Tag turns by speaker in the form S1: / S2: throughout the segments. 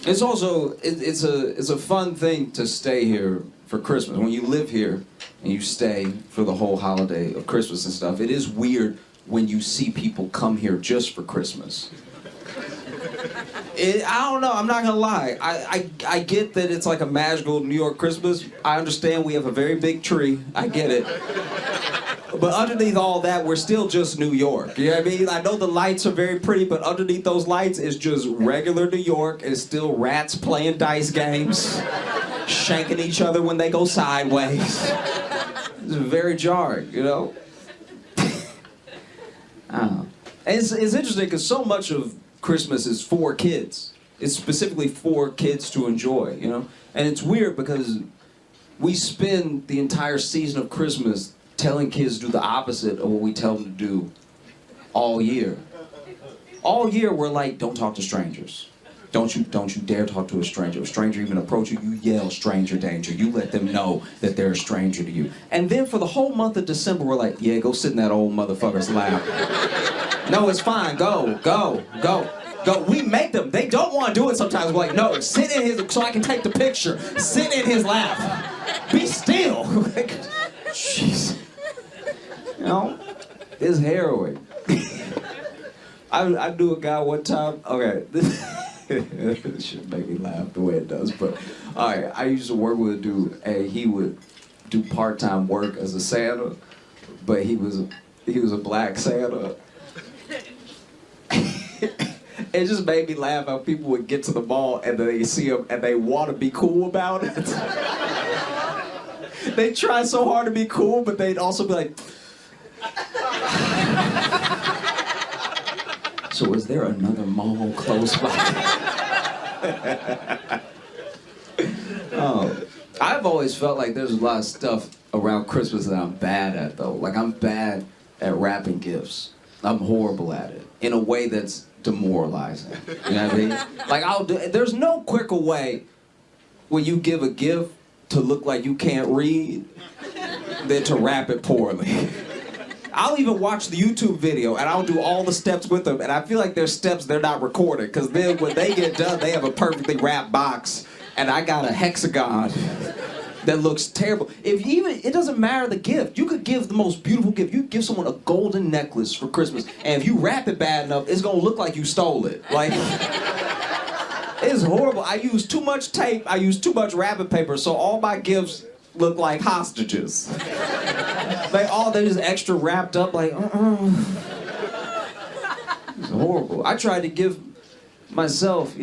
S1: It's also it's a fun thing to stay here for Christmas. When you live here and you stay for the whole holiday of Christmas and stuff, it is weird when you see people come here just for Christmas. I don't know, I'm not gonna lie. I get that it's like a magical New York Christmas. I understand we have a very big tree. I get it. But underneath all that, we're still just New York. You know what I mean? I know the lights are very pretty, but underneath those lights is just regular New York. It's still rats playing dice games, shanking each other when they go sideways. It's very jarring, you know? I don't know. And it's interesting because so much of Christmas is for kids. It's specifically for kids to enjoy, you know? And it's weird because we spend the entire season of Christmas telling kids to do the opposite of what we tell them to do all year. All year we're like, don't talk to strangers. Don't you dare talk to a stranger. If a stranger even approach you, you yell stranger danger. You let them know that they're a stranger to you. And then for the whole month of December, we're like, yeah, go sit in that old motherfucker's lap. No, it's fine. Go. We make them. They don't want to do it sometimes. We're like, no, sit in his, so I can take the picture. Sit in his lap. Be still. Jeez. You know, it's harrowing. I knew a guy one time, okay, this should make me laugh the way it does, but all right, I used to work with a dude, and he would do part-time work as a Santa, but he was a black Santa. It just made me laugh how people would get to the mall and they see him and they want to be cool about it. They try so hard to be cool, but they'd also be like, so is there another mall close by? I've always felt like there's a lot of stuff around Christmas that I'm bad at, though. Like, I'm bad at wrapping gifts. I'm horrible at it in a way that's demoralizing. You know what I mean? Like, there's no quicker way when you give a gift to look like you can't read than to wrap it poorly. I'll even watch the YouTube video and I'll do all the steps with them, and I feel like there's steps they're not recorded, because then when they get done, they have a perfectly wrapped box, and I got a hexagon that looks terrible. It doesn't matter the gift. You could give the most beautiful gift. You could give someone a golden necklace for Christmas, and if you wrap it bad enough, it's gonna look like you stole it. Like, it's horrible. I use too much tape, I use too much wrapping paper, so all my gifts look like hostages. They're just extra wrapped up, like, It's horrible. I tried to give myself,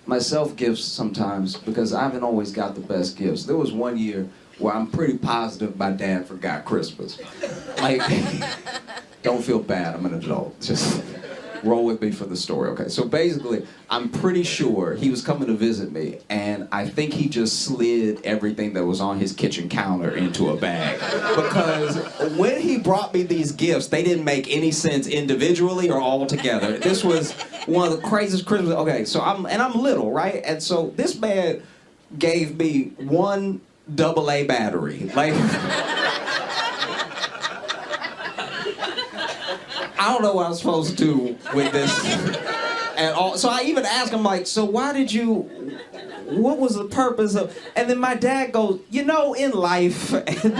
S1: myself gifts sometimes, because I haven't always got the best gifts. There was one year where I'm pretty positive my dad forgot Christmas. Like, don't feel bad, I'm an adult. Just roll with me for the story, okay? So basically, I'm pretty sure he was coming to visit me, and I think he just slid everything that was on his kitchen counter into a bag. Because when he brought me these gifts, they didn't make any sense individually or all together. This was one of the craziest Christmas. Okay, so I'm little, right? And so this man gave me one AA battery. Like, I don't know what I'm supposed to do with this at all. So I even asked him, like, so what was the purpose of, and then my dad goes, in life, and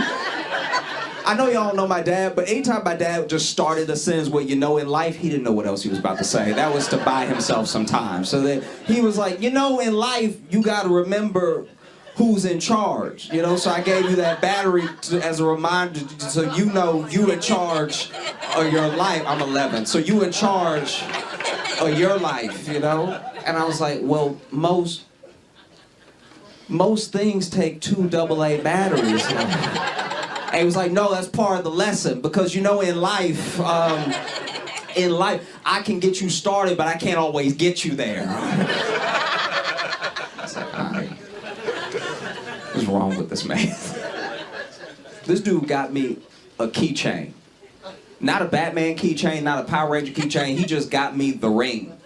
S1: I know y'all know my dad, but anytime my dad just started a sentence with, in life, he didn't know what else he was about to say. That was to buy himself some time. So that he was like, in life, you gotta remember who's in charge, so I gave you that battery as a reminder, so you in charge of your life. I'm 11, so you in charge of your life, And I was like, well, most things take 2 AA batteries. And he was like, no, that's part of the lesson, because in life, I can get you started, but I can't always get you there. I was like, all right. What's wrong with this man? This dude got me a keychain. Not a Batman keychain, not a Power Ranger keychain. He just got me the ring.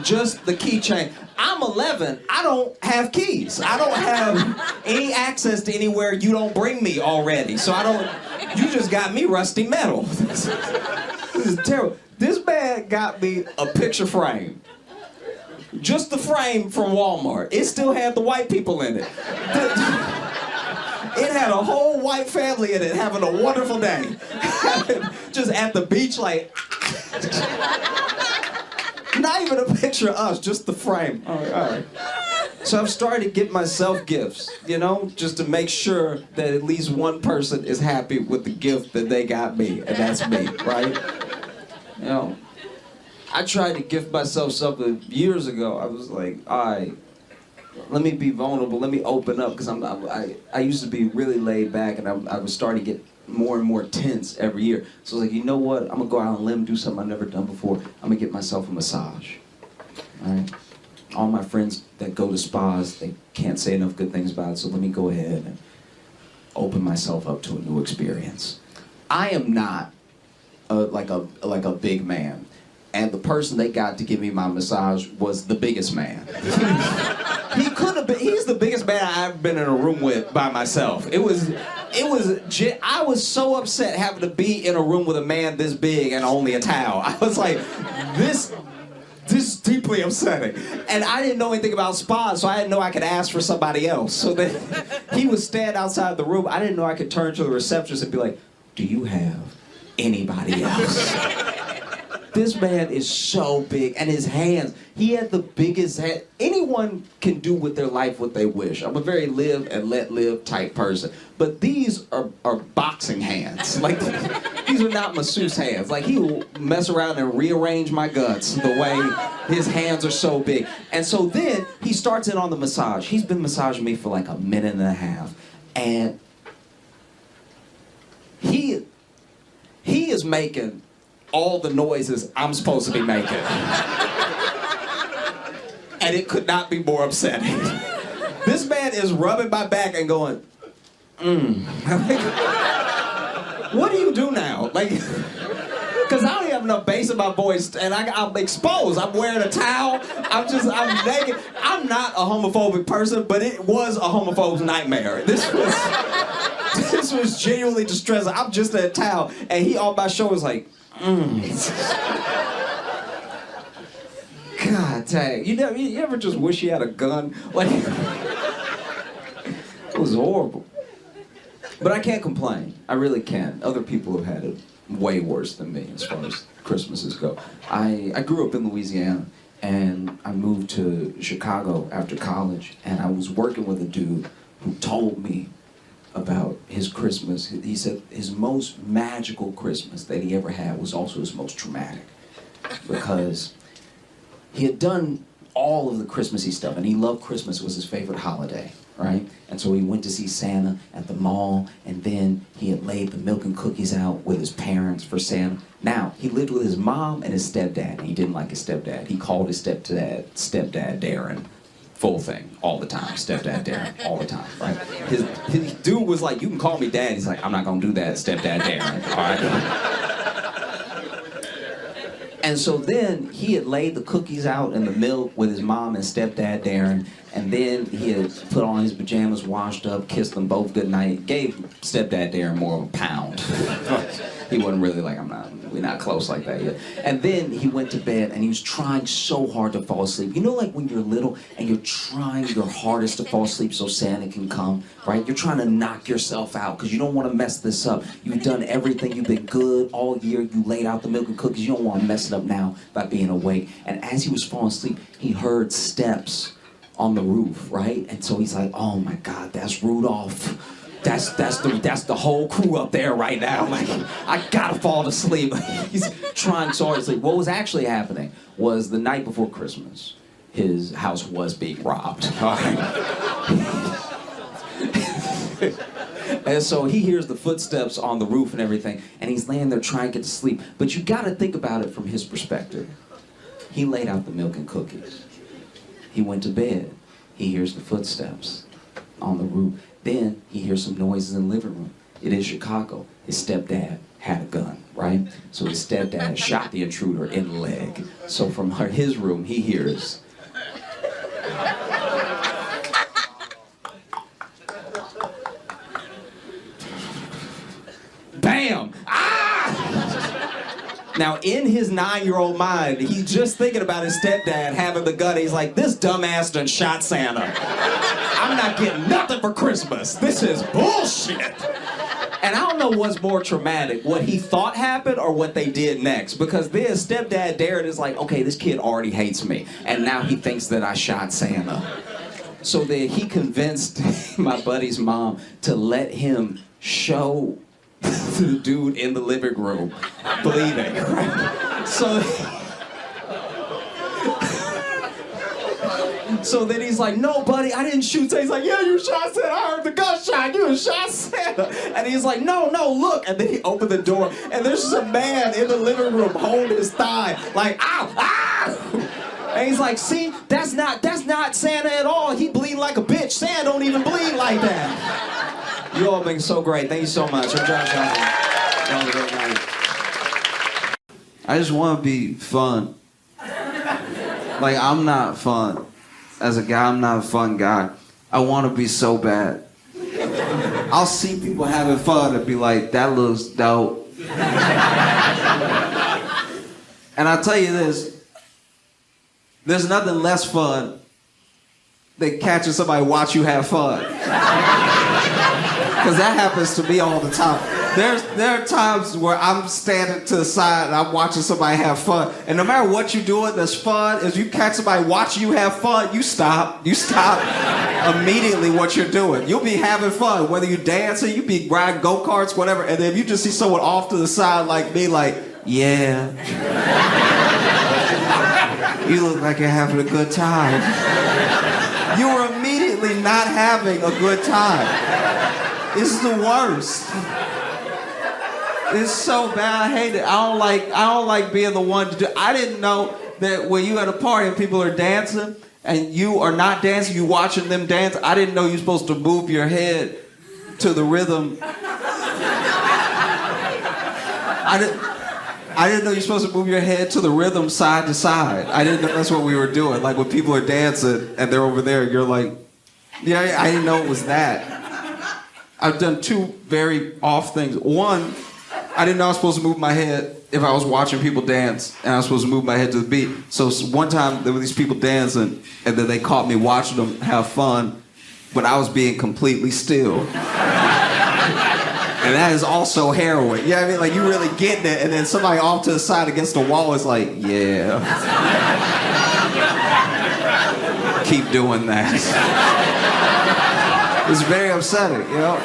S1: Just the keychain. I'm 11. I don't have keys. I don't have any access to anywhere you don't bring me already. So you just got me rusty metal. This is terrible. This man got me a picture frame. Just the frame from Walmart. It still had the white people in it. It had a whole white family in it having a wonderful day. Just at the beach like... Not even a picture of us, just the frame. All right. So I've started to get myself gifts, you know, just to make sure that at least one person is happy with the gift that they got me, and that's me, right? You know, I tried to gift myself something years ago. I was like, all right, let me be vulnerable, let me open up, because I used to be really laid back, and I was starting to get more and more tense every year. So I was like, you know what, I'm gonna go out on a limb, do something I've never done before. I'm gonna get myself a massage, all right? All my friends that go to spas, they can't say enough good things about it, so let me go ahead and open myself up to a new experience. I am not like a big man, and the person they got to give me my massage was the biggest man. He could have been. He's the biggest man I've been in a room with by myself. I was so upset having to be in a room with a man this big and only a towel. I was like, this is deeply upsetting. And I didn't know anything about spas, so I didn't know I could ask for somebody else. So then he would stand outside the room. I didn't know I could turn to the receptionist and be like, do you have anybody else? This man is so big, and his hands, he had the biggest hand. Anyone can do with their life what they wish. I'm a very live and let live type person. But these are boxing hands. Like, these are not masseuse hands. Like, he will mess around and rearrange my guts the way his hands are so big. And so then he starts in on the massage. He's been massaging me for like a minute and a half. And he is making all the noises I'm supposed to be making. And it could not be more upsetting. This man is rubbing my back and going, what do you do now? Like, because I don't have enough bass in my voice, and I'm exposed. I'm wearing a towel. I'm naked. I'm not a homophobic person, but it was a homophobe's nightmare. This was genuinely distressing. I'm just in a towel, and he on my shoulders like, God dang. You ever just wish you had a gun? Like, it was horrible. But I can't complain. I really can't. Other people have had it way worse than me as far as Christmases go. I grew up in Louisiana, and I moved to Chicago after college, and I was working with a dude who told me about his Christmas. He said his most magical Christmas that he ever had was also his most traumatic, because he had done all of the Christmassy stuff, and he loved Christmas. It was his favorite holiday, right? And so he went to see Santa at the mall, and then he had laid the milk and cookies out with his parents for Santa. Now, he lived with his mom and his stepdad, and he didn't like his stepdad. He called his stepdad Darren. Full thing, all the time. Stepdad Darren, all the time, right? His dude was like, you can call me dad. He's like, I'm not gonna do that, stepdad Darren, all right? And so then he had laid the cookies out in the milk with his mom and stepdad Darren, and then he had put on his pajamas, washed up, kissed them both goodnight, gave stepdad Darren more of a pound. He wasn't really like, we're not close like that yet. And then he went to bed, and he was trying so hard to fall asleep. You know, like when you're little and you're trying your hardest to fall asleep so Santa can come, right? You're trying to knock yourself out because you don't want to mess this up. You've done everything. You've been good all year. You laid out the milk and cookies. You don't want to mess it up now by being awake. And as he was falling asleep, he heard steps on the roof, right? And so he's like, oh my God, that's Rudolph. That's the whole crew up there right now. Like, I gotta fall asleep. He's trying so hard to sleep. What was actually happening was the night before Christmas, his house was being robbed. And so he hears the footsteps on the roof and everything, and he's laying there trying to get to sleep. But you gotta think about it from his perspective. He laid out the milk and cookies. He went to bed. He hears the footsteps on the roof. Then he hears some noises in the living room. It is Chicago. His stepdad had a gun, right? So his stepdad shot the intruder in the leg. So from his room, he hears, bam! Ah!
S2: Now, in his 9-year-old mind, he's just thinking about his stepdad having the gun. He's like, this dumbass done shot Santa. I'm not getting nothing for Christmas. This is bullshit. And I don't know what's more traumatic, what he thought happened or what they did next. Because then stepdad Darren is like, okay, this kid already hates me. And now he thinks that I shot Santa. So then he convinced my buddy's mom to let him show the dude in the living room bleeding, right? So then he's like, no, buddy, I didn't shoot Santa. He's like, yeah, you shot Santa. I heard the gunshot. You shot Santa. And he's like, no, look. And then he opened the door, and there's just a man in the living room holding his thigh, like, ow, ow. And he's like, see, that's not Santa at all. He bleeding like a bitch. Santa don't even bleed like that. You all been so great. Thank you so much. I'm Josh. Y'all have a great night.
S3: I just want to be fun. Like, I'm not fun. As a guy, I'm not a fun guy. I want to be so bad. I'll see people having fun and be like, that looks dope. And I'll tell you this, there's nothing less fun than catching somebody watch you have fun. Because that happens to me all the time. There are times where I'm standing to the side and I'm watching somebody have fun. And no matter what you're doing that's fun, if you catch somebody watching you have fun, you stop. You stop immediately what you're doing. You'll be having fun. Whether you're dancing, you be riding go-karts, whatever. And then if you just see someone off to the side like me, like, yeah. You look like you're having a good time. You are immediately not having a good time. It's the worst. It's so bad. I hate it. I don't like being the one to do. I didn't know that when you at a party and people are dancing and you are not dancing, you watching them dance. I didn't know you're supposed to move your head to the rhythm. I didn't know you're supposed to move your head to the rhythm side to side. I didn't know that's what we were doing. Like when people are dancing and they're over there, you're like, yeah, I didn't know it was that. I've done two very off things. One, I didn't know I was supposed to move my head if I was watching people dance, and I was supposed to move my head to the beat. So one time there were these people dancing, and then they caught me watching them have fun, but I was being completely still. And that is also heroin. You know what I mean? Like, you really getting it, and then somebody off to the side against the wall is like, yeah. Keep doing that. It's very upsetting, you know?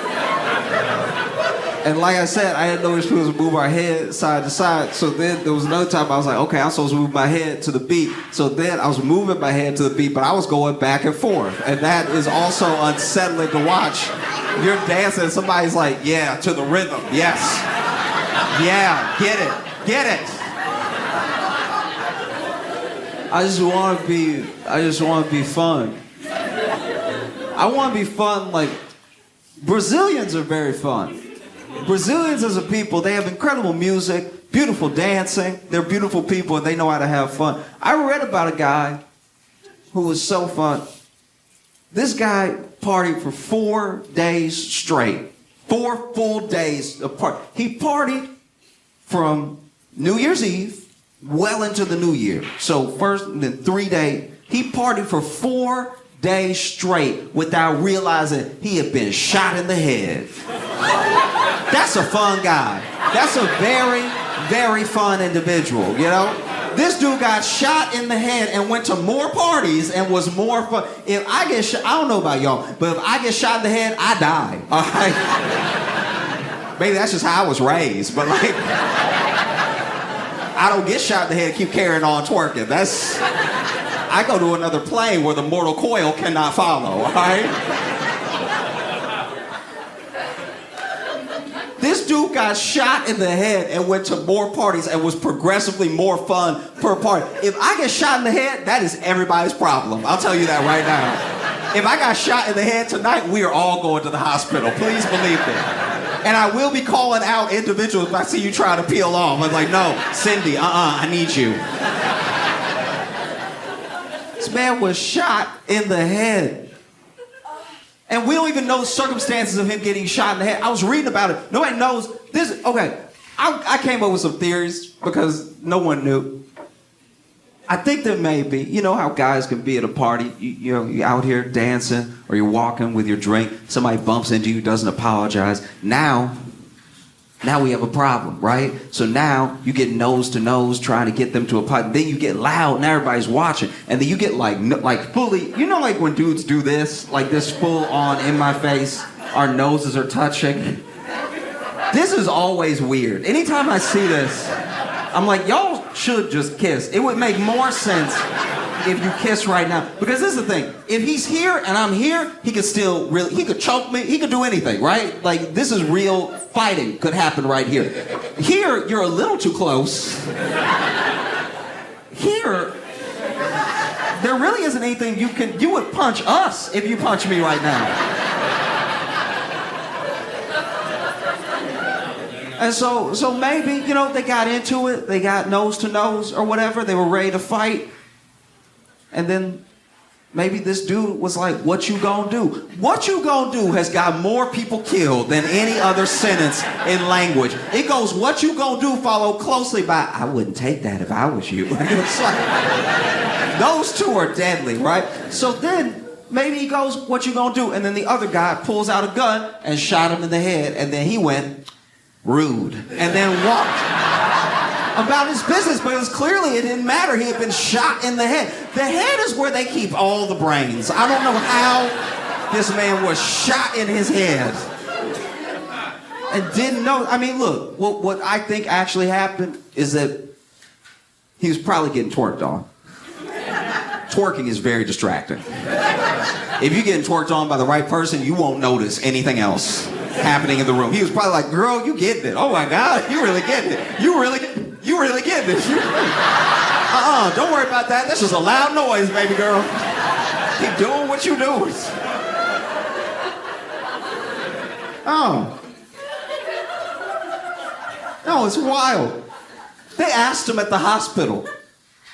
S3: And like I said, I didn't know we were supposed to move our head side to side. So then there was another time I was like, okay, I'm supposed to move my head to the beat. So then I was moving my head to the beat, but I was going back and forth. And that is also unsettling to watch. You're dancing and somebody's like, yeah, to the rhythm, yes. Yeah, get it. I just want to be fun. I want to be fun like Brazilians are very fun. Brazilians as a people, they have incredible music, beautiful dancing. They're beautiful people and they know how to have fun. I read about a guy who was so fun. This guy partied for 4 days straight. 4 full days of party. He partied from New Year's Eve well into the New Year. So first and then 3 days. He partied for 4 days straight without realizing he had been shot in the head. That's a fun guy. That's a very, very fun individual, you know? This dude got shot in the head and went to more parties and was more fun. If I get shot, I don't know about y'all, but if I get shot in the head, I die, all right? Maybe that's just how I was raised, but like, I don't get shot in the head and keep carrying on twerking. I go to another plane where the mortal coil cannot follow, all right? This dude got shot in the head and went to more parties and was progressively more fun per party. If I get shot in the head, that is everybody's problem. I'll tell you that right now. If I got shot in the head tonight, we are all going to the hospital. Please believe me. And I will be calling out individuals if I see you trying to peel off. I'm like, no, Cindy, I need you. This man was shot in the head. And we don't even know the circumstances of him getting shot in the head. I was reading about it. Nobody knows this. Okay, I came up with some theories because no one knew. I think there may be, you know how guys can be at a party, you're out here dancing or you're walking with your drink, somebody bumps into you, doesn't apologize. Now we have a problem, right? So now you get nose to nose trying to get them to apologize. Then you get loud and everybody's watching. And then you get like fully, you know like when dudes do this, like this full on in my face, our noses are touching. This is always weird. Anytime I see this, I'm like, y'all should just kiss. It would make more sense if you kiss right now. Because this is the thing. If he's here and I'm here, he could still really, he could choke me, he could do anything, right? Like, this is real fighting could happen right here. Here, you're a little too close. Here, there really isn't anything you would punch us if you punch me right now. And so maybe, you know, they got into it, they got nose to nose or whatever, they were ready to fight. And then maybe this dude was like, what you gonna do? What you gonna do has got more people killed than any other sentence in language. It goes, what you gonna do, followed closely by, I wouldn't take that if I was you. It's like, those two are deadly, right? So then maybe he goes, what you gonna do? And then the other guy pulls out a gun and shot him in the head. And then he went, rude, and then walked about his business, because clearly it didn't matter. He had been shot in the head. The head is where they keep all the brains. I don't know how this man was shot in his head and didn't know. I mean, look, what I think actually happened is that he was probably getting twerked on. Twerking is very distracting. If you're getting twerked on by the right person, you won't notice anything else happening in the room. He was probably like, girl, you getting it. Oh my God, you really getting it. You really getting it. Don't worry about that. That's just a loud noise, baby girl. Keep doing what you do. Oh. No, it's wild. They asked him at the hospital.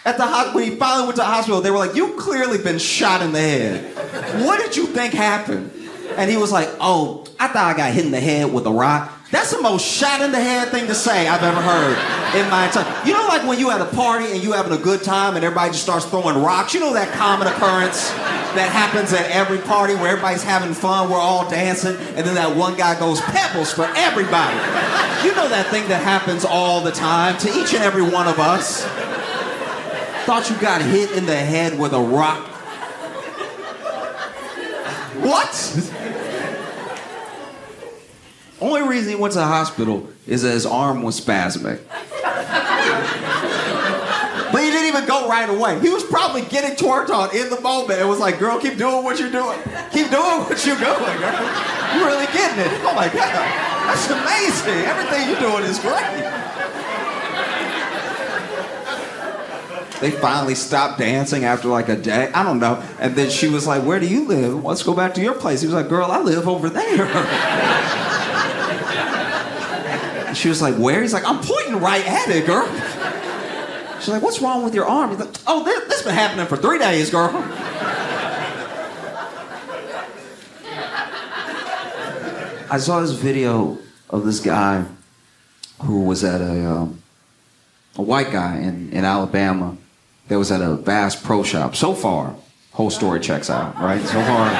S3: When he finally went to the hospital, they were like, you've clearly been shot in the head. What did you think happened? And he was like, oh, I thought I got hit in the head with a rock. That's the most shot in the head thing to say I've ever heard in my entire. You know, like when you at a party and you having a good time and everybody just starts throwing rocks. You know that common occurrence that happens at every party where everybody's having fun, we're all dancing, and then that one guy goes pebbles for everybody. You know that thing that happens all the time to each and every one of us. Thought you got hit in the head with a rock. What? Only reason he went to the hospital is that his arm was spasmic. But he didn't even go right away. He was probably getting twerked on in the moment. It was like, girl, keep doing what you're doing. Keep doing what you're doing, girl. You're really getting it. Oh my God, that's amazing. Everything you're doing is great. They finally stopped dancing after like a day. I don't know. And then she was like, where do you live? Let's go back to your place. He was like, girl, I live over there. And she was like, where? He's like, I'm pointing right at it, girl. She's like, what's wrong with your arm? He's like, oh, this been happening for 3 days, girl. I saw this video of this guy who was at a white guy in Alabama that was at a Bass Pro Shop. So far, whole story checks out, right? So far,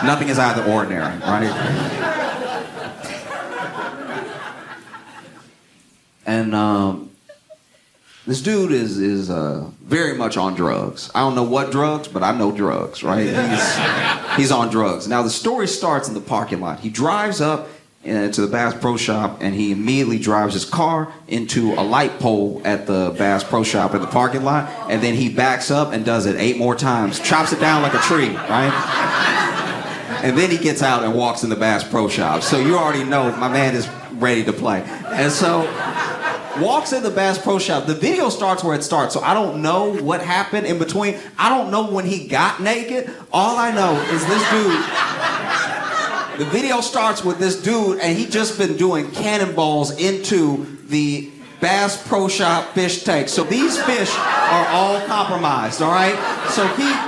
S3: nothing is out of the ordinary, right? And this dude is very much on drugs. I don't know what drugs, but I know drugs, right? He's on drugs. Now, the story starts in the parking lot. He drives up to the Bass Pro Shop, and he immediately drives his car into a light pole at the Bass Pro Shop in the parking lot, and then he backs up and does it 8 more times, chops it down like a tree, right? And then he gets out and walks in the Bass Pro Shop. So you already know my man is ready to play. And so walks in the Bass Pro Shop. The video starts where it starts, so I don't know what happened in between. I don't know when he got naked. All I know is this dude. The video starts with this dude, and he just been doing cannonballs into the Bass Pro Shop fish tank. So these fish are all compromised, all right?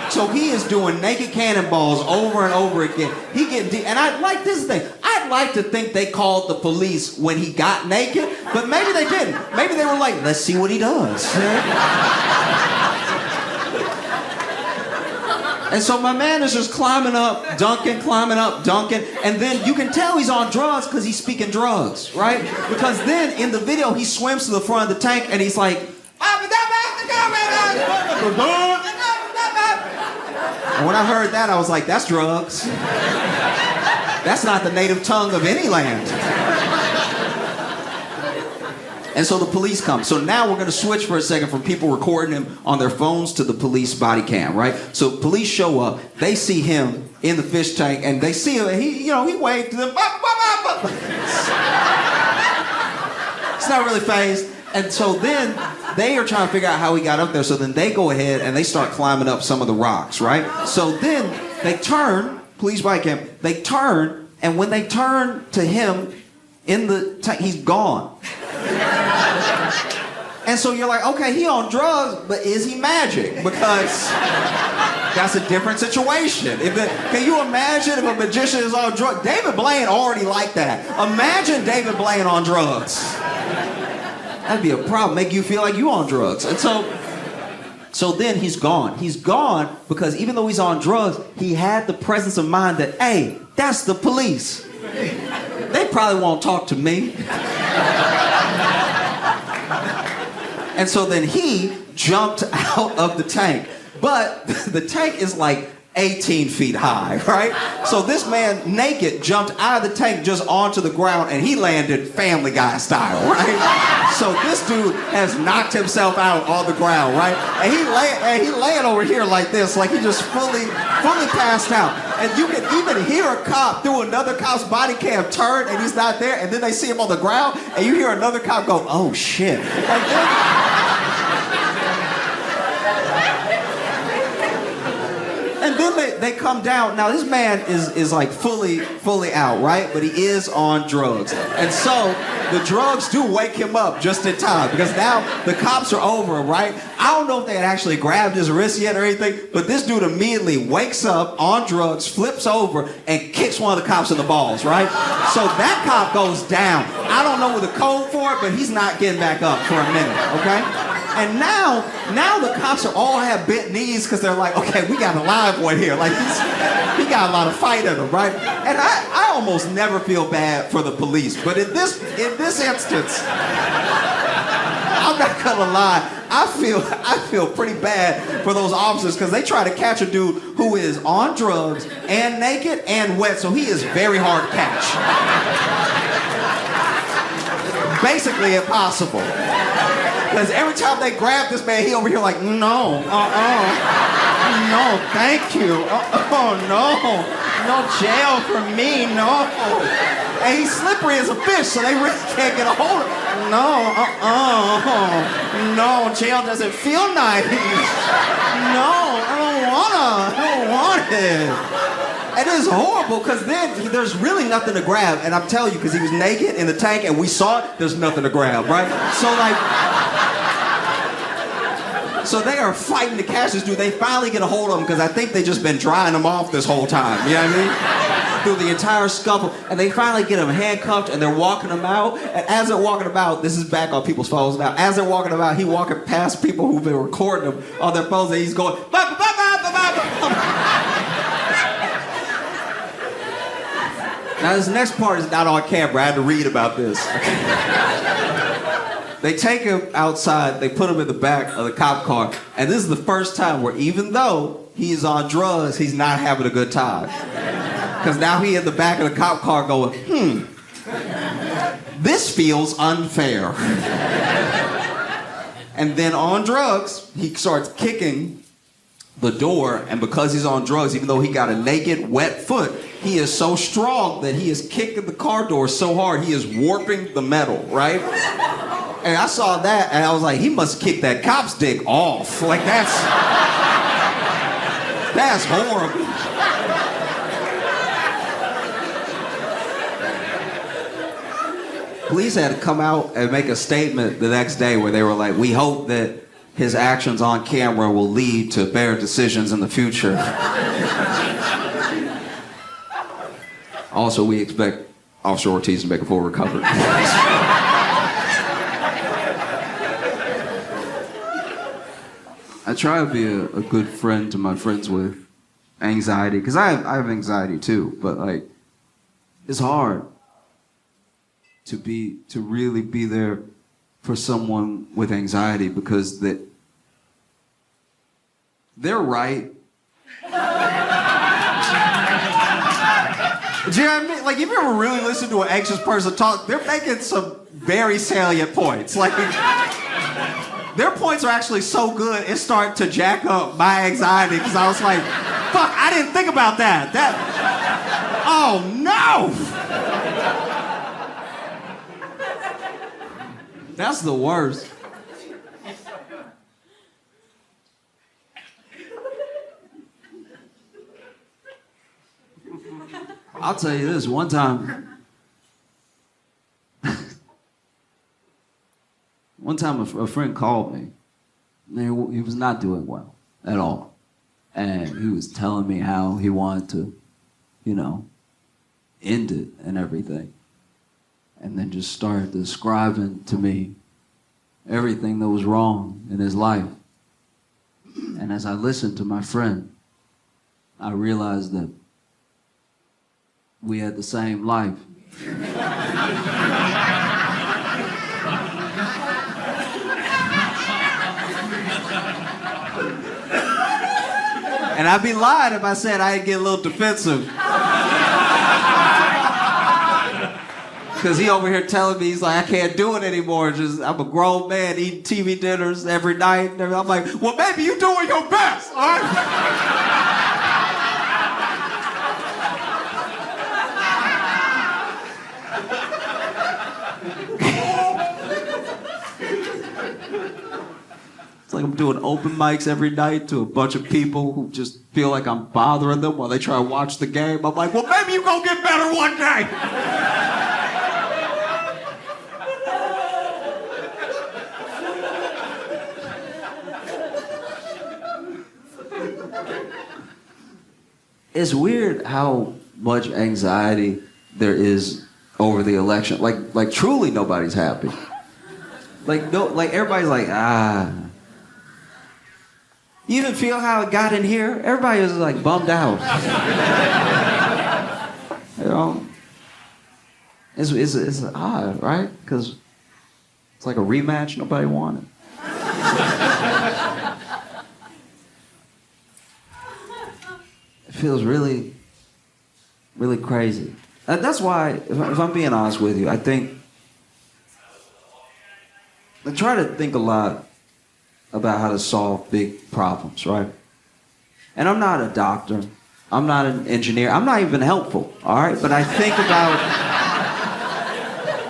S3: So he is doing naked cannonballs over and over again. He getting deep, and I like this thing. I'd I'd like to think they called the police when he got naked, but maybe they didn't. Maybe they were like, let's see what he does. And so my man is just climbing up, dunking, and then you can tell he's on drugs because he's speaking drugs, right? Because then in the video, he swims to the front of the tank and he's like, and when I heard that, I was like, that's drugs. That's not the native tongue of any land. And so the police come. So now we're going to switch for a second from people recording him on their phones to the police body cam, right? So police show up. They see him in the fish tank, and they see him. And he waved to them. It's not really phased. And so then they are trying to figure out how he got up there. So then they go ahead and they start climbing up some of the rocks, right? So then they turn, police body cam. They turn, and when they turn to him in the tank, he's gone. And so you're like, okay, he on drugs, but is he magic? Because that's a different situation. Can you imagine if a magician is on drugs? David Blaine already like that. Imagine David Blaine on drugs. That'd be a problem. Make you feel like you on drugs. And so then he's gone. He's gone because even though he's on drugs, he had the presence of mind that, hey, that's the police. They probably won't talk to me. And so then he jumped out of the tank. But the tank is like 18 feet high, right? So this man, naked, jumped out of the tank just onto the ground, and he landed Family Guy style, right? So this dude has knocked himself out on the ground, right? And he laying over here like this, like he just fully passed out. And you can even hear a cop through another cop's body cam turn, and he's not there, and then they see him on the ground, and you hear another cop go, oh shit. And then they come down. Now this man is like fully out, right? But he is on drugs. And so the drugs do wake him up just in time because now the cops are over him, right? I don't know if they had actually grabbed his wrist yet or anything, but this dude immediately wakes up on drugs, flips over, and kicks one of the cops in the balls, right? So that cop goes down. I don't know the code for it, but he's not getting back up for a minute, okay? And now the cops all have bent knees because they're like, okay, we got a live one here. Like, he got a lot of fight in him, right? And I almost never feel bad for the police. But in this instance, I'm not gonna lie, I feel pretty bad for those officers because they try to catch a dude who is on drugs and naked and wet, so he is very hard to catch. Basically impossible. Because every time they grab this man, he over here like, no, no, thank you, no jail for me, no. And he's slippery as a fish, so they really can't get a hold of him. No, jail doesn't feel nice. No, I don't want it. It is horrible because then there's really nothing to grab. And I'm telling you, because he was naked in the tank and we saw it, there's nothing to grab, right? So they are fighting to catch this dude. They finally get a hold of him because I think they just been drying him off this whole time. You know what I mean? Through the entire scuffle. And they finally get him handcuffed and they're walking him out. And as they're walking about, this is back on people's phones now. As they're walking about, he walking past people who've been recording him on their phones and he's going, Now this next part is not on camera. I had to read about this. They take him outside, they put him in the back of the cop car, and this is the first time where even though he's on drugs, he's not having a good time. Because now he in the back of the cop car going, this feels unfair. And then on drugs, he starts kicking the door, and because he's on drugs, even though he got a naked, wet foot, he is so strong that he is kicking the car door so hard, he is warping the metal, right? And I saw that, and I was like, he must kick that cop's dick off. Like, that's horrible. Police had to come out and make a statement the next day where they were like, we hope that his actions on camera will lead to better decisions in the future. Also, we expect offshore Ortiz to make a full recovery. I try to be a good friend to my friends with anxiety, because I have anxiety too, but like, it's hard to really be there for someone with anxiety, because they're right. Do you know what I mean? Like, if you ever really listen to an anxious person talk, they're making some very salient points. Like, their points are actually so good, it started to jack up my anxiety, because I was like, fuck, I didn't think about that. Oh no! That's the worst. I'll tell you this, one time a friend called me, and he was not doing well at all. And he was telling me how he wanted to, end it and everything. And then just started describing to me everything that was wrong in his life. And as I listened to my friend, I realized that we had the same life. And I'd be lying if I said I'd get a little defensive. Because he over here telling me, he's like, I can't do it anymore. I'm a grown man eating TV dinners every night. And I'm like, well, maybe you're doing your best, all right? It's like I'm doing open mics every night to a bunch of people who just feel like I'm bothering them while they try to watch the game. I'm like, well, maybe you're going to get better one day. It's weird how much anxiety there is over the election. Like truly nobody's happy. Like everybody's like, You even feel how it got in here? Everybody was like bummed out. It's odd, right? Because it's like a rematch nobody wanted. It feels really, really crazy. That's why, if I'm being honest with you, I try to think a lot about how to solve big problems, right? And I'm not a doctor. I'm not an engineer. I'm not even helpful, all right? But I think about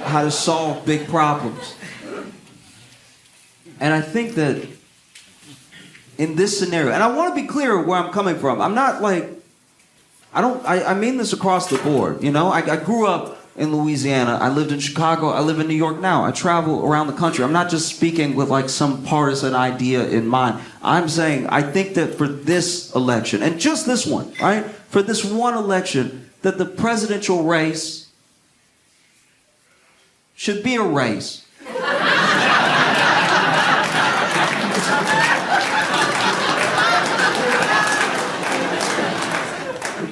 S3: how to solve big problems. And I think that in this scenario, and I want to be clear where I'm coming from. I'm not like, I mean this across the board, you know? I grew up in Louisiana. I lived in Chicago. I live in New York now. I travel around the country. I'm not just speaking with like some partisan idea in mind. I'm saying I think that for this election, and just this one, right? For this one election, that the presidential race should be a race.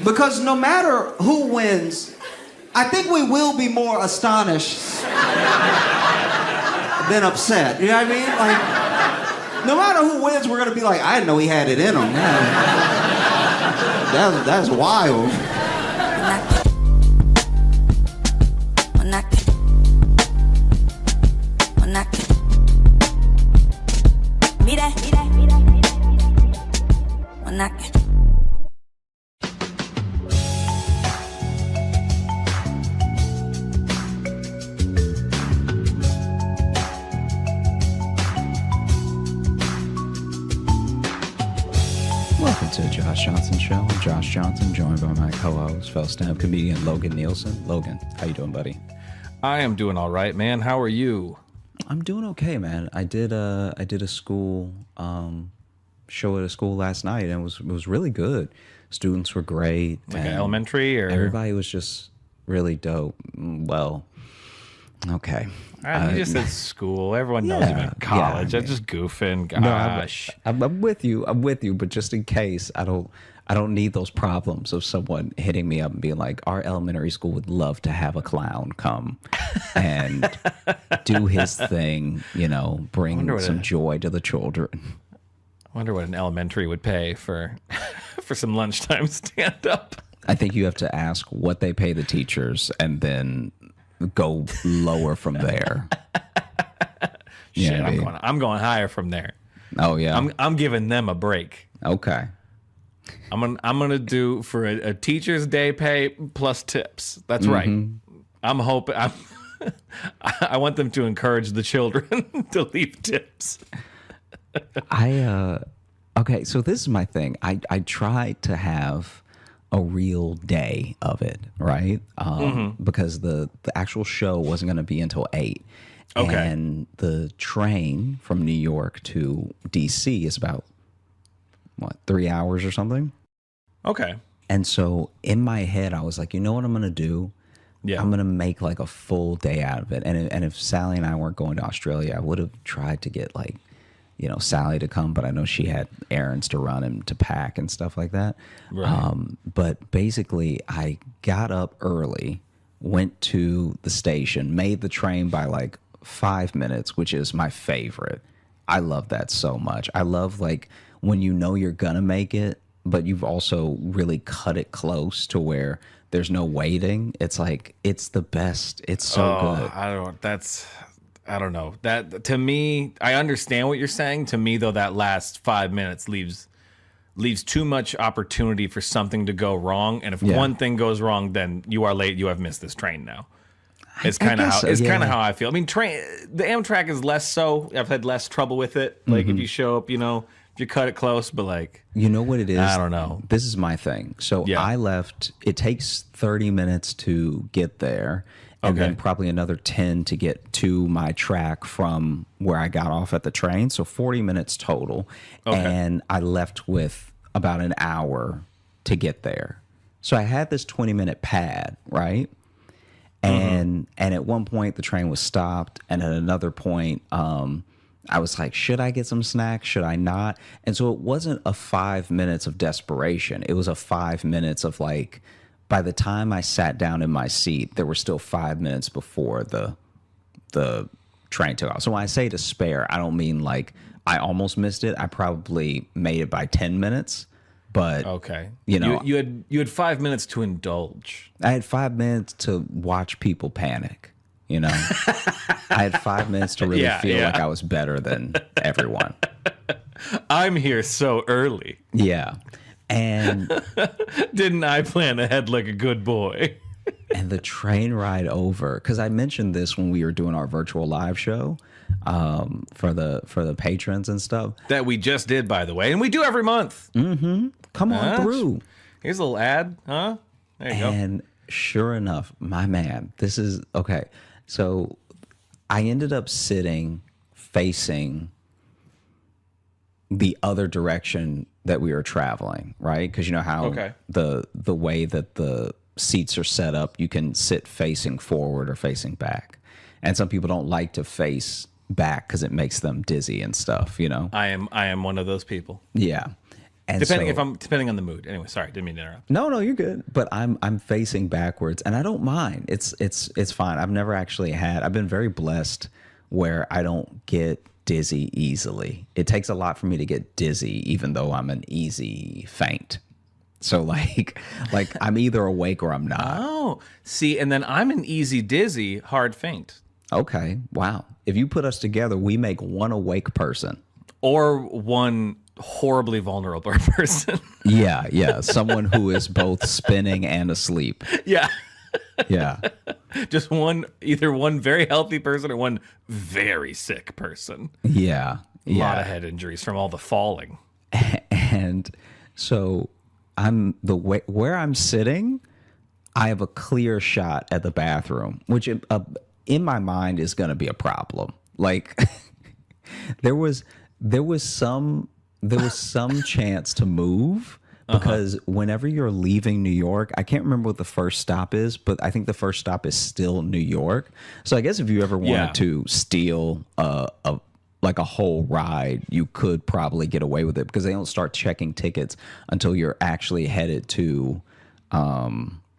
S3: Because no matter who wins, I think we will be more astonished than upset. You know what I mean? Like, no matter who wins, we're gonna be like, I didn't know he had it in him. That's wild.
S4: Welcome to the Josh Johnson Show. I'm Josh Johnson, joined by my co-host, fellow stand-up comedian Logan Nielsen. Logan, how you doing, buddy?
S5: I am doing all right, man. How are you?
S4: I'm doing okay, man. I did a school show at a school last night, and it was really good. Students were great.
S5: Like elementary, or
S4: everybody was just really dope. Well, okay.
S5: You just said school. Everyone knows you meant college. I'm just goofing. Gosh.
S4: No, I'm with you. I'm with you. But just in case, I don't need those problems of someone hitting me up and being like, our elementary school would love to have a clown come and do his thing, bring some joy to the children.
S5: I wonder what an elementary would pay for for some lunchtime stand-up.
S4: I think you have to ask what they pay the teachers and then go lower from there.
S5: Shit, I'm going higher from there.
S4: Oh yeah.
S5: I'm giving them a break.
S4: Okay.
S5: I'm gonna do for a teacher's day pay plus tips. That's right. I'm hoping I want them to encourage the children to leave tips.
S4: Okay, so this is my thing. I try to have a real day of it, right? Because the actual show wasn't going to be until 8.
S5: Okay.
S4: And the train from New York to DC is about, 3 hours or something?
S5: Okay.
S4: And so in my head, I was like, you know what I'm going to do?
S5: Yeah.
S4: I'm going to make like a full day out of it. And if Sally and I weren't going to Australia, I would have tried to get Sally to come, but I know she had errands to run and to pack and stuff like that.
S5: Right.
S4: But basically, I got up early, went to the station, made the train by 5 minutes, which is my favorite. I love that so much. I love when you're gonna make it, but you've also really cut it close to where there's no waiting. It's it's the best. It's so good.
S5: I don't know. That to me, I understand what you're saying. To me, though, that last 5 minutes leaves too much opportunity for something to go wrong. And if one thing goes wrong, then you are late. You have missed this train now. It's kind of how I feel. I mean, the Amtrak is less so. I've had less trouble with it. If you show up, if you cut it close, but
S4: you know what it is?
S5: I don't know.
S4: This is my thing. So I left. It takes 30 minutes to get there. And then probably another 10 to get to my track from where I got off at the train. So 40 minutes total. Okay. And I left with about an hour to get there. So I had this 20-minute pad, right? And at one point the train was stopped. And at another point, I was like, should I get some snacks? Should I not? And so it wasn't a 5 minutes of desperation. It was a 5 minutes of by the time I sat down in my seat, there were still 5 minutes before the train took off. So when I say to spare, I don't mean I almost missed it. I probably made it by 10 minutes. But
S5: you had 5 minutes to indulge.
S4: I had 5 minutes to watch people panic. I had 5 minutes to really feel like I was better than everyone.
S5: I'm here so early.
S4: Yeah. And
S5: didn't I plan ahead like a good boy?
S4: And the train ride over, because I mentioned this when we were doing our virtual live show for the patrons and stuff.
S5: That we just did, by the way, and we do every month.
S4: Come on through.
S5: Here's a little ad, huh? There you go.
S4: And sure enough, my man, this is okay. So I ended up sitting facing the other direction that we were traveling, right? Because you know how the way that the seats are set up, you can sit facing forward or facing back. And some people don't like to face back because it makes them dizzy and stuff,
S5: I am one of those people.
S4: Yeah. And
S5: depending on the mood. Anyway, sorry, didn't mean to interrupt.
S4: No, you're good. But I'm facing backwards and I don't mind. It's fine. I've been very blessed where I don't get dizzy easily. It takes a lot for me to get dizzy, even though I'm an easy faint. So I'm either awake or I'm not.
S5: Oh, see, and then I'm an easy dizzy, hard faint.
S4: Okay, wow. If you put us together, we make one awake person.
S5: Or one horribly vulnerable person.
S4: Yeah. Someone who is both spinning and asleep.
S5: Yeah.
S4: Yeah.
S5: Just either one very healthy person or one very sick person.
S4: Yeah.
S5: A lot of head injuries from all the falling.
S4: And so where I'm sitting, I have a clear shot at the bathroom, which in my mind is going to be a problem. there was some chance to move, because whenever you're leaving New York, I can't remember what the first stop is, but I think the first stop is still New York. So I guess if you ever wanted to steal like a whole ride, you could probably get away with it because they don't start checking tickets until you're actually headed to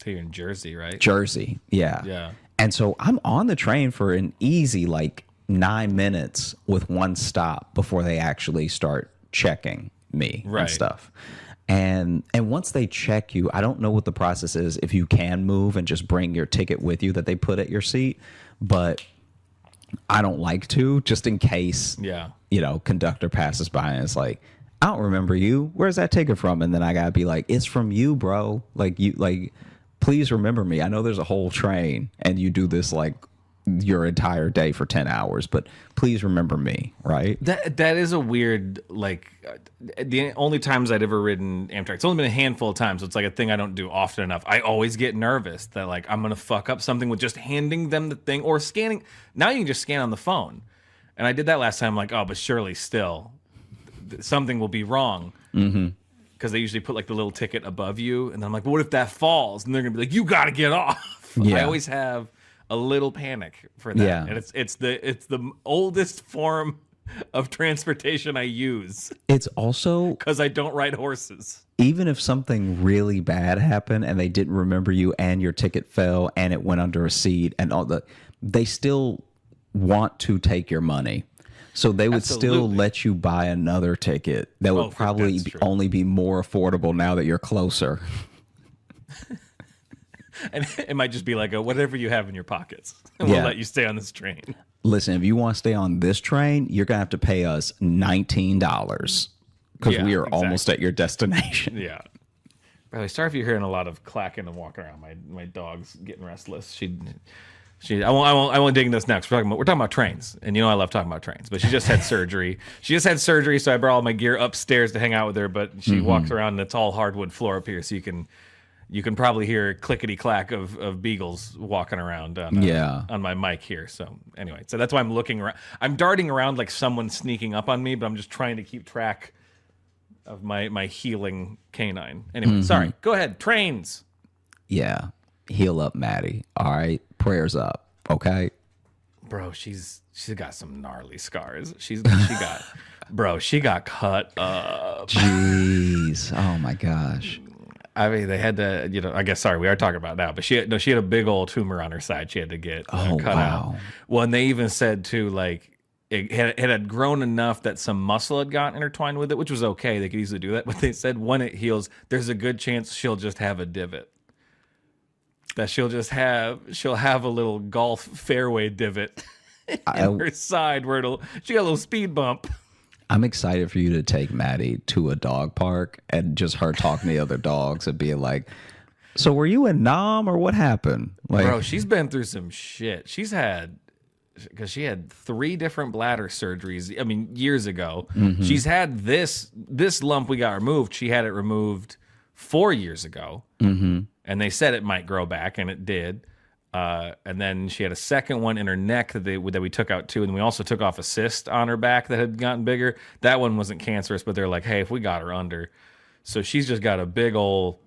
S5: you're in Jersey, right?
S4: Jersey, yeah.
S5: Yeah.
S4: And so I'm on the train for an easy like 9 minutes with one stop before they actually start checking me and stuff. And once they check you, I don't know what the process is if you can move and just bring your ticket with you that they put at your seat, but I don't like to, just in case, conductor passes by and it's like, I don't remember you. Where's that ticket from? And then I gotta be like, it's from you, bro. Please remember me. I know there's a whole train and you do this like your entire day for 10 hours, but please remember me, right?
S5: That is a weird, like, the only times I'd ever ridden Amtrak, it's only been a handful of times, so it's like a thing I don't do often enough. I always get nervous that, like, I'm going to fuck up something with just handing them the thing or scanning. Now you can just scan on the phone. And I did that last time, like, oh, but surely still something will be wrong. Mm-hmm. Because they usually put like the little ticket above you, and then I'm like, well, what if that falls? And they're gonna be like, you gotta get off. Yeah. I always have a little panic for that. Yeah. And it's the oldest form of transportation I use.
S4: It's also
S5: because I don't ride horses.
S4: Even if something really bad happened and they didn't remember you and your ticket fell and it went under a seat and all that, they still want to take your money. So they would still let you buy another ticket that would probably only be more affordable now that you're closer.
S5: And it might just be like whatever you have in your pockets. And we'll let you stay on this train.
S4: Listen, if you want to stay on this train, you're going to have to pay us $19 because we are almost at your destination.
S5: Yeah. By the way, sorry if you're hearing a lot of clacking and walking around. My dog's getting restless. I won't dig into this next. We're talking about trains, and you know I love talking about trains. But she just had surgery. So I brought all my gear upstairs to hang out with her. But she walks around, and it's all hardwood floor up here, so you can probably hear clickety clack of beagles walking around on my mic here. So anyway, so that's why I'm looking around. I'm darting around like someone's sneaking up on me, but I'm just trying to keep track of my healing canine. Anyway, sorry. Go ahead. Trains.
S4: Yeah. Heal up, Maddie. All right. Prayers up. Okay.
S5: Bro, she's got some gnarly scars. She got cut up.
S4: Jeez. Oh my gosh.
S5: I mean, they had to, I guess, sorry, we are talking about now, but she had a big old tumor on her side. She had to get cut out. Well, and they even said too, like, it had grown enough that some muscle had gotten intertwined with it, which was okay. They could easily do that. But they said when it heals, there's a good chance she'll just have a divot. That she'll have a little golf fairway divot in her side where she got a little speed bump.
S4: I'm excited for you to take Maddie to a dog park and just her talking to the other dogs and being like, so were you in Nam or what happened? Like,
S5: bro, she's been through some shit. She had 3 different bladder surgeries. I mean, years ago. Mm-hmm. She's had this lump we got removed. She had it removed 4 years ago. Mm-hmm. And they said it might grow back, and it did. And then she had a second one in her neck that we took out too. And we also took off a cyst on her back that had gotten bigger. That one wasn't cancerous, but they're like, hey, if we got her under. So she's just got a big old,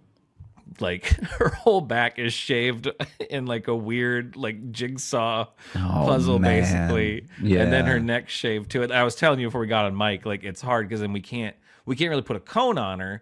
S5: like, her whole back is shaved in like a weird, like, jigsaw puzzle, basically. Yeah. And then her neck shaved too. I was telling you before we got on mic, like, it's hard because then we can't really put a cone on her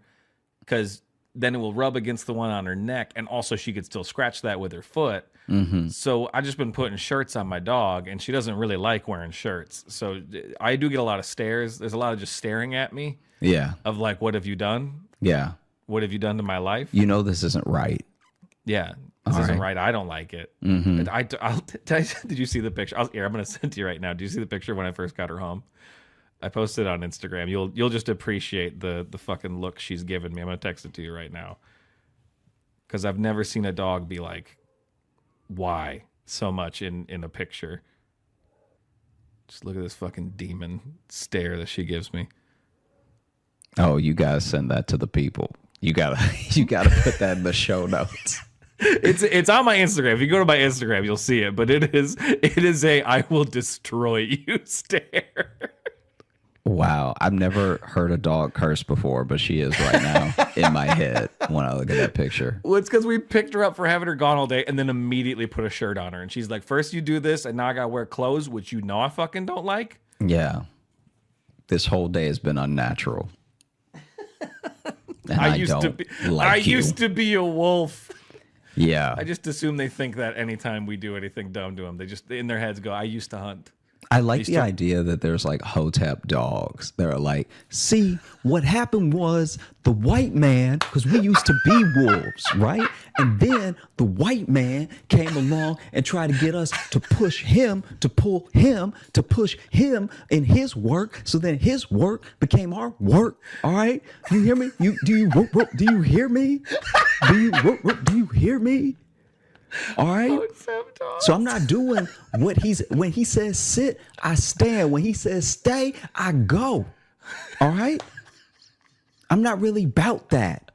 S5: because then it will rub against the one on her neck, and also she could still scratch that with her foot. Mm-hmm. So I've just been putting shirts on my dog, and she doesn't really like wearing shirts. So I do get a lot of stares. There's a lot of just staring at me.
S4: Yeah.
S5: Of like, what have you done?
S4: Yeah.
S5: What have you done to my life?
S4: You know this isn't right.
S5: Yeah. This isn't right. I don't like it. Mm-hmm. I'll tell you, did you see the picture? I'm going to send to you right now. Do you see the picture when I first got her home? I posted it on Instagram. You'll just appreciate the fucking look she's given me. I'm gonna text it to you right now. Because I've never seen a dog be like, why so much in a picture. Just look at this fucking demon stare that she gives me.
S4: Oh, you gotta send that to the people. You gotta put that in the show notes.
S5: It's on my Instagram. If you go to my Instagram, you'll see it. But it is a I will destroy you stare.
S4: Wow, I've never heard a dog curse before, but she is right now in my head when I look at that picture.
S5: Well, it's because we picked her up for having her gone all day and then immediately put a shirt on her. And she's like, first you do this, and now I gotta wear clothes, which you know I fucking don't like.
S4: Yeah. This whole day has been unnatural. And I used
S5: to be a wolf.
S4: Yeah.
S5: I just assume they think that anytime we do anything dumb to them, they just in their heads go, I used to hunt.
S4: I like the idea that there's like Hotep dogs that are like, see, what happened was the white man, because we used to be wolves, right? And then the white man came along and tried to get us to push him, to pull him, to push him in his work. So then his work became our work. All right? You hear me? Do you hear me? Do you hear me? All right. So I'm not doing what when he says sit, I stand. When he says stay, I go. All right. I'm not really about that.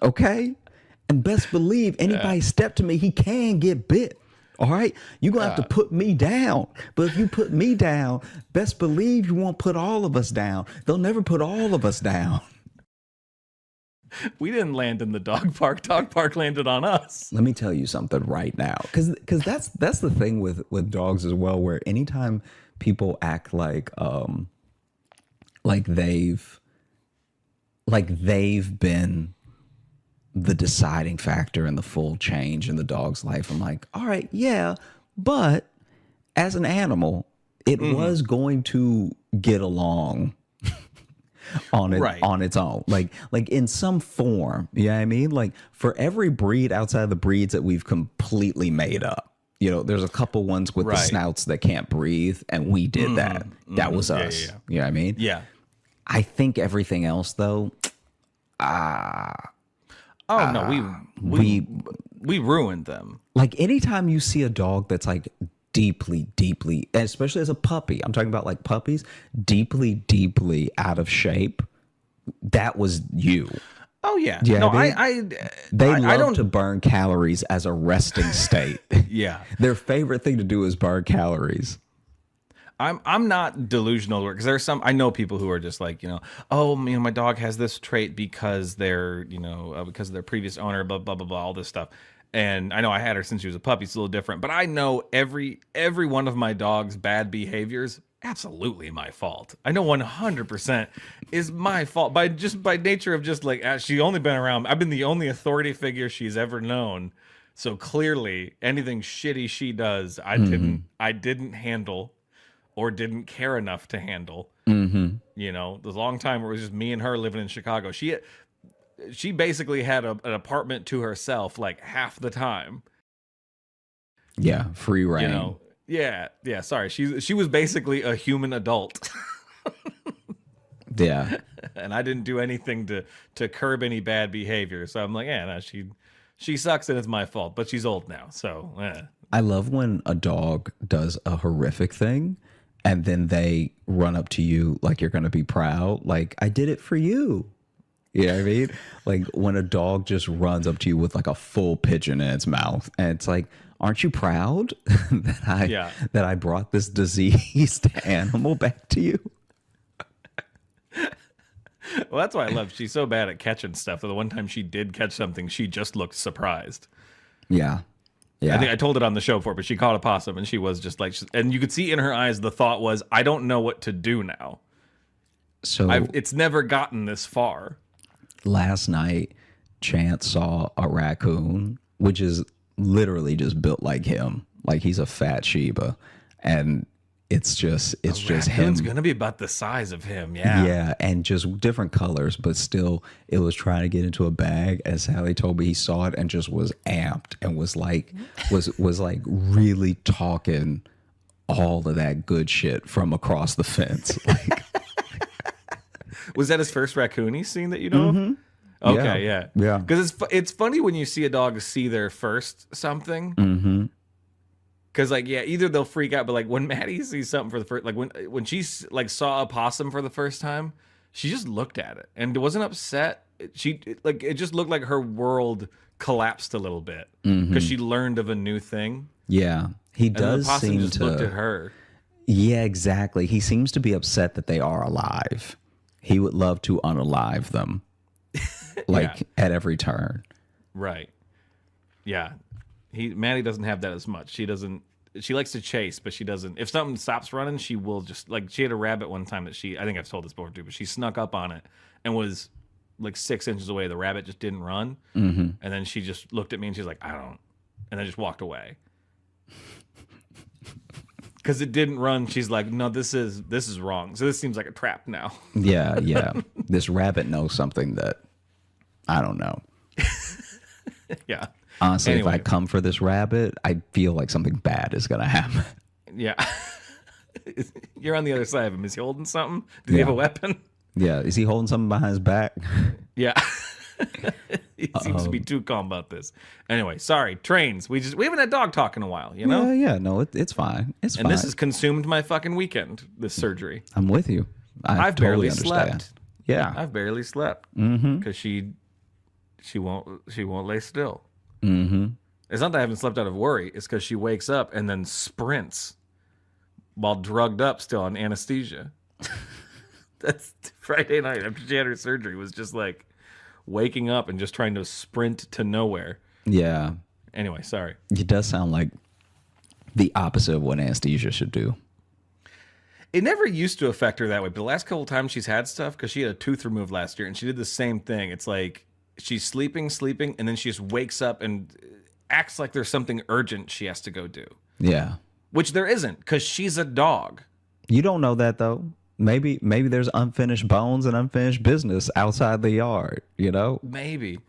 S4: Okay. And best believe anybody step to me, he can get bit. All right. You're going to have to put me down. But if you put me down, best believe you won't put all of us down. They'll never put all of us down.
S5: We didn't land in the dog park. Dog park landed on us.
S4: Let me tell you something right now, because that's the thing with dogs as well. Where anytime people act like they've been the deciding factor in the full change in the dog's life, I'm like, all right, yeah, but as an animal, it was going to get along on its own, like in some form. You know what I mean? Like for every breed outside of the breeds that we've completely made up, you know, there's a couple ones with the snouts that can't breathe, and we did that. That was us. Yeah. You know what I mean?
S5: Yeah.
S4: I think everything else though,
S5: we ruined them.
S4: Like anytime you see a dog that's like deeply, and especially as a puppy, I'm talking about like puppies, deeply out of shape, that was you.
S5: Oh yeah.
S4: Yeah,
S5: no,
S4: they love to burn calories as a resting state.
S5: Yeah.
S4: Their favorite thing to do is burn calories.
S5: I'm not delusional because there's I know people who are just like, my dog has this trait because because of their previous owner, blah blah blah blah, all this stuff. And I know I had her since she was a puppy. It's a little different, but I know every one of my dog's bad behaviors, absolutely my fault. I know 100% is my fault by nature of just like, she only been around. I've been the only authority figure she's ever known. So clearly anything shitty she does, I didn't handle or didn't care enough to handle. The long time it was just me and her living in Chicago. She basically had an apartment to herself like half the time.
S4: Yeah, free reign.
S5: Yeah. Sorry, she was basically a human adult.
S4: Yeah,
S5: and I didn't do anything to curb any bad behavior. So I'm like, she sucks and it's my fault. But she's old now, so.
S4: I love when a dog does a horrific thing, and then they run up to you like you're gonna be proud. Like, I did it for you. You know what I mean? Like when a dog just runs up to you with like a full pigeon in its mouth, and it's like, aren't you proud that I brought this diseased animal back to you?
S5: Well, that's why I love. She's so bad at catching stuff. The one time she did catch something, she just looked surprised.
S4: Yeah.
S5: I think I told it on the show before, but she caught a possum and she was just like, and you could see in her eyes the thought was, I don't know what to do now.
S4: So
S5: it's never gotten this far.
S4: Last night, Chance saw a raccoon, which is literally just built like him. Like he's a fat Shiba. And it's just him.
S5: It's going to be about the size of him. Yeah.
S4: Yeah. And just different colors, but still it was trying to get into a bag. As Sally told me, he saw it and just was amped and was like really talking all of that good shit from across the fence. Like,
S5: was that his first raccoon he's seen that you know of? Okay, yeah. Because it's funny when you see a dog see their first something. Because either they'll freak out, but like when Maddie sees something for the first, like when she like saw a possum for the first time, she just looked at it and wasn't upset. It just looked like her world collapsed a little bit because she learned of a new thing.
S4: Yeah, he does
S5: and the possum
S4: seem
S5: just
S4: to
S5: looked at her.
S4: Yeah, exactly. He seems to be upset that they are alive. He would love to unalive them, like at every turn.
S5: Right. Yeah. Maddie doesn't have that as much. She doesn't. She likes to chase, but she doesn't. If something stops running, she will just like. She had a rabbit one time that I think I've told this before too, but she snuck up on it and was like 6 inches away. The rabbit just didn't run, and then she just looked at me and she's like, "I don't," and then just walked away. Because it didn't run, she's like, no, this is wrong. So this seems like a trap now.
S4: Yeah, yeah. This rabbit knows something that I don't know.
S5: Yeah.
S4: Honestly,
S5: anyway.
S4: if I come for this rabbit, I feel like something bad is going to happen.
S5: Yeah. You're on the other side of him. Is he holding something? Does he have a weapon?
S4: Yeah. Is he holding something behind his back?
S5: Yeah. He seems to be too calm about this. Anyway, sorry. Trains. We haven't had dog talk in a while, you know?
S4: Yeah. No, it's fine. It's fine.
S5: And this has consumed my fucking weekend, this surgery.
S4: I'm with you.
S5: I've
S4: totally
S5: barely
S4: understand.
S5: slept.
S4: Yeah.
S5: I've barely slept. Because she won't lay still. It's not that I haven't slept out of worry. It's because she wakes up and then sprints while drugged up still on anesthesia. That's Friday night after she had her surgery was just like waking up and just trying to sprint to nowhere.
S4: Yeah.
S5: Anyway, sorry.
S4: It does sound like the opposite of what anesthesia should do.
S5: It never used to affect her that way, but the last couple of times she's had stuff, because she had a tooth removed last year, and she did the same thing. It's like she's sleeping, and then she just wakes up and acts like there's something urgent she has to go do.
S4: Yeah.
S5: Which there isn't, because she's a dog.
S4: You don't know that, though. Maybe there's unfinished bones and unfinished business outside the yard, you know?
S5: Maybe.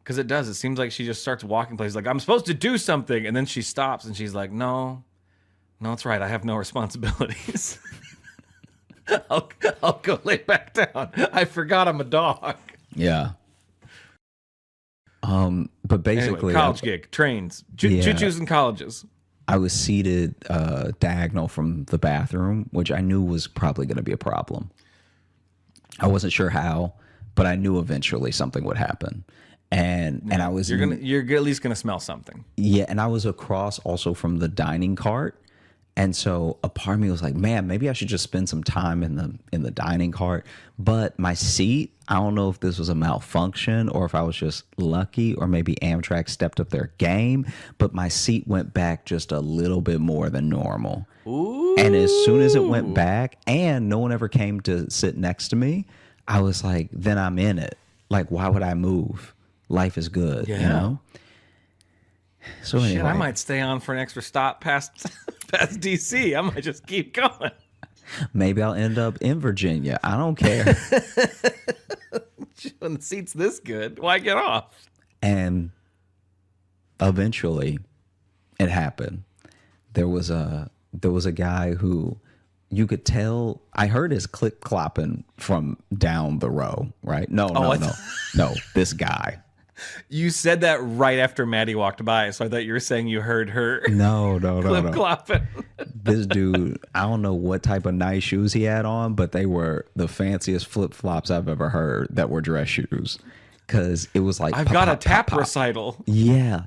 S5: Because it does. It seems like she just starts walking places like, I'm supposed to do something, and then she stops, and she's like, no, it's right. I have no responsibilities. I'll go lay back down. I forgot I'm a dog.
S4: Yeah. But basically,
S5: anyway, college gig, trains, choo-choos and colleges.
S4: I was seated diagonal from the bathroom, which I knew was probably going to be a problem. I wasn't sure how, but I knew eventually something would happen. And I was
S5: you're at least gonna smell something.
S4: Yeah, and I was across also from the dining cart. And so a part of me was like, man, maybe I should just spend some time in the dining cart. But my seat, I don't know if this was a malfunction or if I was just lucky or maybe Amtrak stepped up their game. But my seat went back just a little bit more than normal.
S5: Ooh.
S4: And as soon as it went back and no one ever came to sit next to me, I was like, then I'm in it. Like, why would I move? Life is good, you know? So anyway.
S5: Shit, I might stay on for an extra stop past DC. I might just keep going.
S4: Maybe I'll end up in Virginia. I don't care.
S5: When the seat's this good, why get off?
S4: And eventually, it happened. There was a guy who you could tell. I heard his click clopping from down the row. Right? No. This guy.
S5: You said that right after Maddie walked by, so I thought you were saying you heard her.
S4: No.
S5: Clip clopping.
S4: This dude, I don't know what type of nice shoes he had on, but they were the fanciest flip flops I've ever heard that were dress shoes. Because it was like
S5: I've got a tap recital.
S4: Yeah.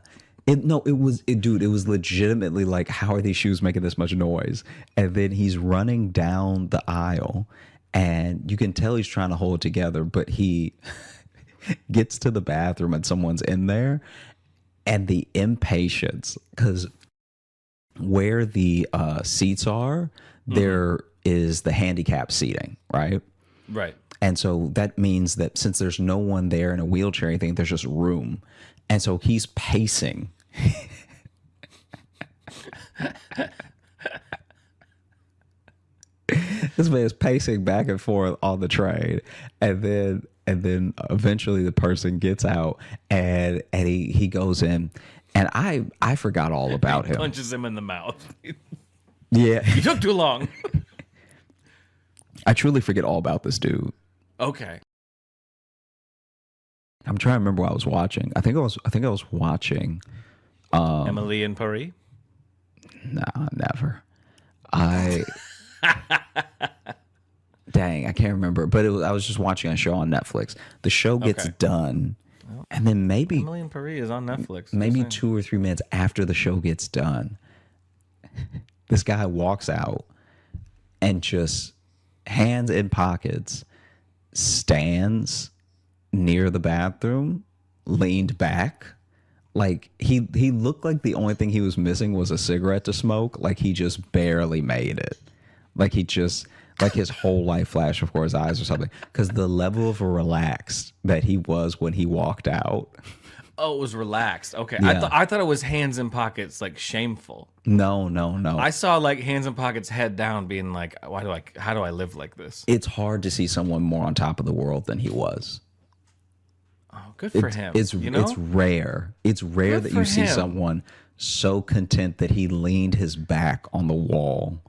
S4: It was legitimately like, how are these shoes making this much noise? And then he's running down the aisle, and you can tell he's trying to hold it together, but he gets to the bathroom and someone's in there, and the impatience, because where the seats are, there is the handicap seating, right?
S5: Right.
S4: And so that means that since there's no one there in a wheelchair or anything, there's just room. And so he's pacing. This man is pacing back and forth on the train. And then eventually the person gets out and he goes in. And I forgot all about him.
S5: Punches him in the mouth.
S4: Yeah.
S5: You took too long.
S4: I truly forget all about this dude.
S5: Okay.
S4: I'm trying to remember what I was watching. I think I was watching
S5: Emily in Paris?
S4: Nah, never. Dang, I can't remember. But I was just watching a show on Netflix. The show gets done, and then maybe
S5: Emily in Paris is on Netflix.
S4: Maybe 2 or 3 minutes after the show gets done, this guy walks out and just hands in pockets stands near the bathroom, leaned back. Like he looked like the only thing he was missing was a cigarette to smoke. Like he just barely made it. Like his whole life flashed before his eyes or something. Because the level of relaxed that he was when he walked out.
S5: Oh, it was relaxed. Okay,
S4: Yeah.
S5: I thought it was hands in pockets, like shameful.
S4: No.
S5: I saw like hands in pockets, head down, being like, how do I live like this?
S4: It's hard to see someone more on top of the world than he was.
S5: Oh, good for him.
S4: It's rare. It's rare
S5: Good
S4: that
S5: for
S4: you see
S5: him.
S4: someone so content that he leaned his back on the wall.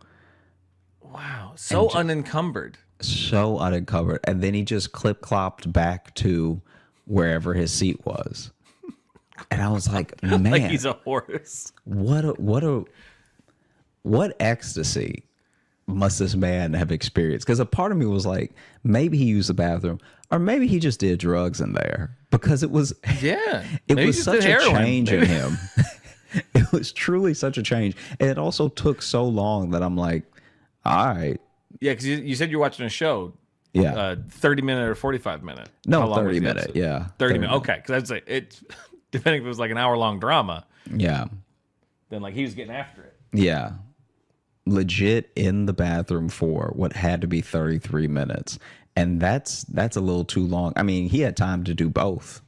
S5: Wow, so unencumbered.
S4: So uncovered, and then he just clip-clopped back to wherever his seat was. And I was like, man,
S5: Like he's a horse.
S4: what ecstasy must this man have experienced? Because a part of me was like, maybe he used the bathroom, or maybe he just did drugs in there, because it was
S5: Yeah,
S4: it
S5: maybe
S4: was
S5: just
S4: such
S5: did
S4: a
S5: heroin.
S4: change in
S5: Maybe-
S4: him. It was truly such a change, and it also took so long that I'm like, all right,
S5: Yeah, because you said you're watching a show.
S4: yeah,
S5: 30-minute or 45-minute?
S4: no,
S5: How long was
S4: 30
S5: the
S4: minute,
S5: episode?
S4: yeah,
S5: 30 minutes. Okay, because I'd say it, depending if it was like an hour-long drama,
S4: yeah,
S5: then like he was getting after it.
S4: yeah, legit in the bathroom for what had to be 33 minutes, and that's a little too long. I mean, he had time to do both.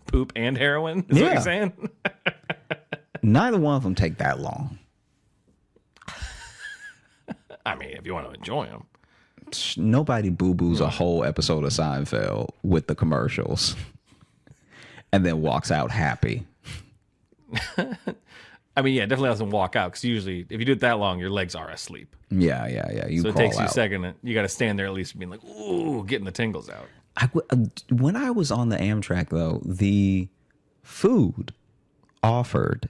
S5: Poop and heroin? Is what
S4: Yeah.
S5: you're saying?
S4: Neither one of them take that long.
S5: I mean, if you want to enjoy them.
S4: Nobody boo-boos a whole episode of Seinfeld with the commercials and then walks out happy.
S5: I mean, yeah, it definitely doesn't walk out, because usually if you do it that long, your legs are asleep.
S4: Yeah. You
S5: So it
S4: crawl
S5: takes you a
S4: out.
S5: second. You got to stand there at least being like, ooh, getting the tingles out.
S4: When I was on the Amtrak, though, the food offered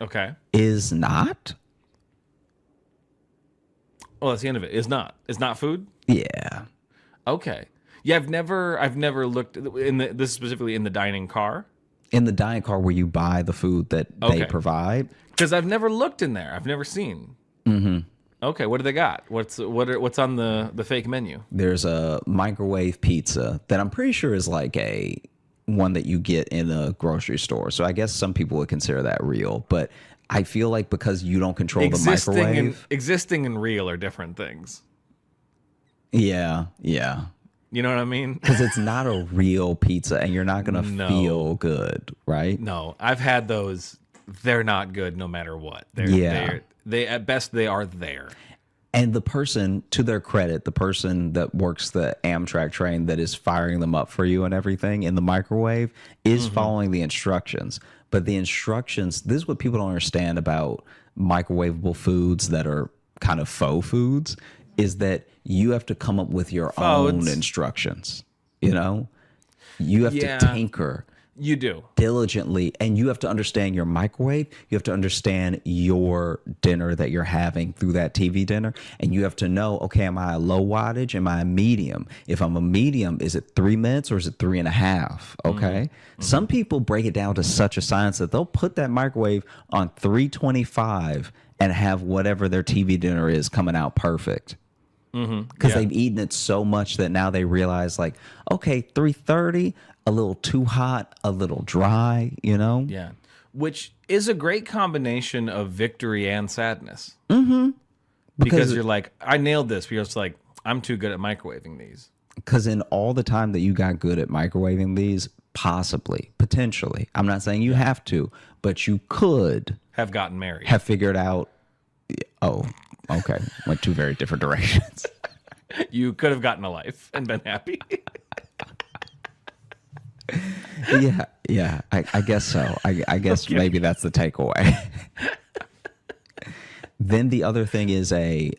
S5: Okay.
S4: is not.
S5: Well, that's the end of it. It's not food.
S4: Yeah.
S5: Okay. Yeah, I've never looked in this specifically in the dining car,
S4: In the dining car where you buy the food that they
S5: Okay.
S4: provide.
S5: because I've never looked in there. I've never seen. Mm-hmm. Okay, what do they got? What's on the fake menu?
S4: There's a microwave pizza that I'm pretty sure is like a one that you get in a grocery store. So I guess some people would consider that real, but I feel like because you don't control the microwave.
S5: Existing and real are different things.
S4: Yeah.
S5: You know what I mean?
S4: Because it's not a real pizza and you're not going to
S5: No.
S4: feel good, right?
S5: No, I've had those. They're not good no matter what.
S4: Yeah.
S5: They at best they are there.
S4: And the person, to their credit, the person that works the Amtrak train that is firing them up for you and everything in the microwave is following the instructions. But the instructions, this is what people don't understand about microwavable foods that are kind of faux foods, is that you have to come up with your own
S5: Faux.
S4: instructions. You know? You have
S5: Yeah.
S4: to tinker
S5: You do.
S4: diligently, and you have to understand your microwave. You have to understand your dinner that you're having through that TV dinner, and you have to know, okay, am I a low wattage? Am I a medium? If I'm a medium, is it 3 minutes or is it 3.5? Okay. Some people break it down to such a science that they'll put that microwave on 325 and have whatever their TV dinner is coming out perfect. Because
S5: Yeah.
S4: they've eaten it so much that now they realize, like, okay, 330, a little too hot, a little dry, you know?
S5: Yeah. Which is a great combination of victory and sadness. Mm-hmm. Because you're like, I nailed this. But you're just like, I'm too good at microwaving these.
S4: Because in all the time that you got good at microwaving these, possibly, potentially, I'm not saying you have to, but you could
S5: Have gotten married.
S4: have figured out, oh, okay, went two very different directions.
S5: You could have gotten a life and been happy.
S4: Yeah, I guess so. I guess maybe that's the takeaway. Then the other thing is a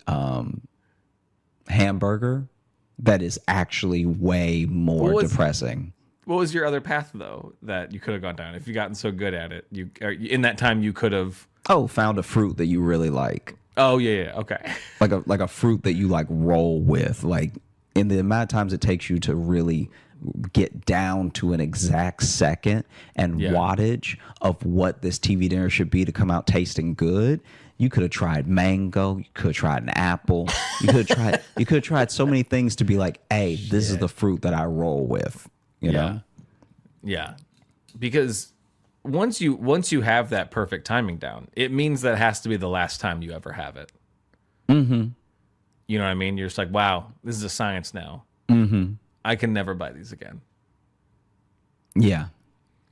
S4: hamburger that is actually way more
S5: What was-
S4: depressing.
S5: What was your other path though that you could have gone down? If you gotten so good at it, in that time you could have.
S4: Oh, found a fruit that you really like.
S5: Oh yeah, okay.
S4: Like a fruit that you like roll with. Like in the amount of times it takes you to really get down to an exact second and wattage of what this TV dinner should be to come out tasting good. You could have tried mango. You could have tried an apple. You could have tried so many things to be like, hey, this is the fruit that I roll with. You know?
S5: Yeah. Because once you have that perfect timing down, it means that it has to be the last time you ever have it.
S4: Mm-hmm.
S5: You know what I mean? You're just like, wow, this is a science now.
S4: Mm-hmm.
S5: I can never buy these again.
S4: Yeah.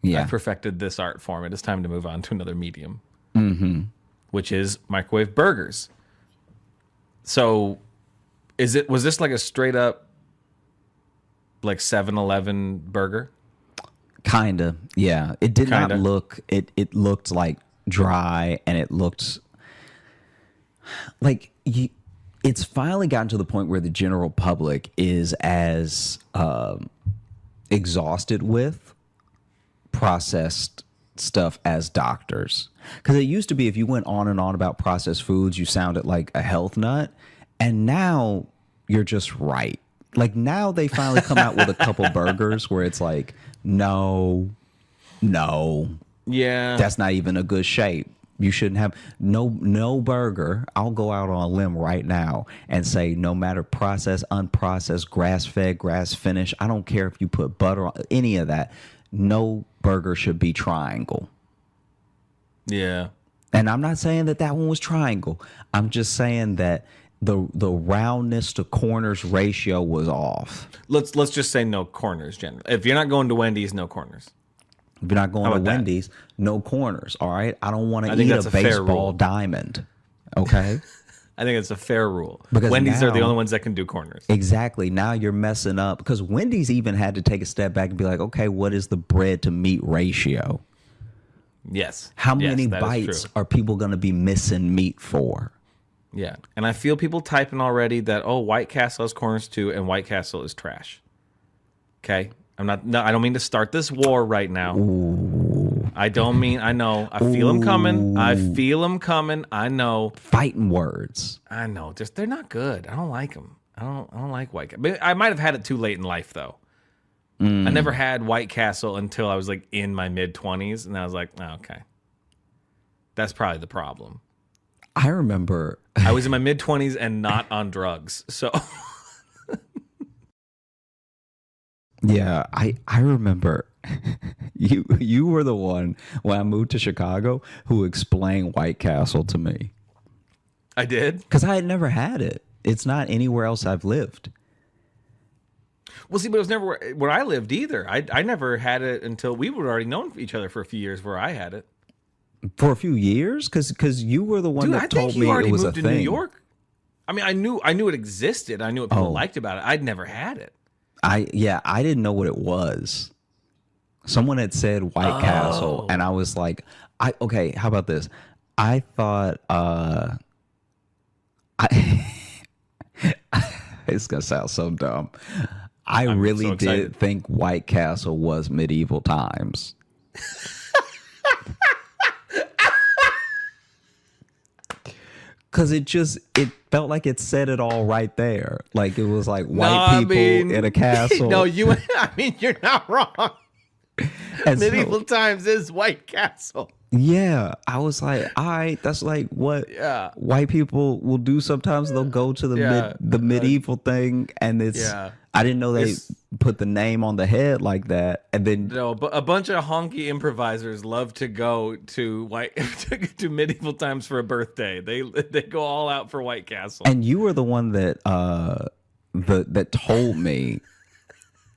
S5: I perfected this art form. It is time to move on to another medium.
S4: Mm-hmm.
S5: Which is microwave burgers. So was this like a straight up like 7-Eleven burger?
S4: Kinda, yeah. It did not look, it looked like dry, and it looked like it's finally gotten to the point where the general public is as exhausted with processed stuff as doctors. Because it used to be if you went on and on about processed foods, you sounded like a health nut. And now you're just right. Like now they finally come out with a couple burgers where it's like, no,
S5: yeah,
S4: that's not even a good shape. You shouldn't have no burger. I'll go out on a limb right now and say no matter processed, unprocessed, grass-fed, grass-finished, I don't care if you put butter on any of that. No burger should be triangle.
S5: Yeah.
S4: And I'm not saying that one was triangle. I'm just saying that the roundness to corners ratio was off.
S5: Let's just say no corners generally. If you're not going to Wendy's, no corners.
S4: If you're not going to Wendy's, no corners. All right. I don't want to eat a baseball diamond. Okay.
S5: I think it's a fair rule.
S4: Because
S5: Wendy's
S4: now,
S5: are the only ones that can do corners.
S4: Exactly. Now you're messing up because Wendy's even had to take a step back and be like, okay, what is the bread to meat ratio?
S5: Yes.
S4: How many bites are people going to be missing meat for?
S5: Yeah. And I feel people typing already that, White Castle has corners too, and White Castle is trash. Okay? I don't mean to start this war right now.
S4: Ooh.
S5: I don't mean, I know. I feel them coming. I know.
S4: Fighting words.
S5: I know. Just, they're not good. I don't like them. I don't like White Castle. I might have had it too late in life, though. I never had White Castle until I was like in my mid-20s, and I was like, okay. That's probably the problem.
S4: I remember.
S5: I was in my mid-20s and not on drugs, so.
S4: Yeah, I remember you were the one when I moved to Chicago who explained White Castle to me.
S5: I did?
S4: Because I had never had it. It's not anywhere else I've lived.
S5: Well, see, but it was never where I lived either. I never had it until we would already known each other for a few years where I had it.
S4: For a few years? Because you were the one that told me it was a thing.
S5: Moved to New York. I mean, I knew it existed. I knew what people liked about it. I'd never had it. I
S4: didn't know what it was. Someone had said White Castle, and I was like, okay, how about this? I thought it's gonna sound so dumb. I'm really did think White Castle was medieval times. Because it felt like it said it all right there. Like it was like white people in a castle.
S5: No, you're not wrong. Medieval times is White Castle.
S4: Yeah, I was like, all right, that's like what white people will do sometimes. They'll go to the medieval thing, and it's. I didn't know they put the name on the head like that, and then
S5: a bunch of honky improvisers love to go to to medieval times for a birthday. They go all out for White Castle.
S4: And you were the one that that told me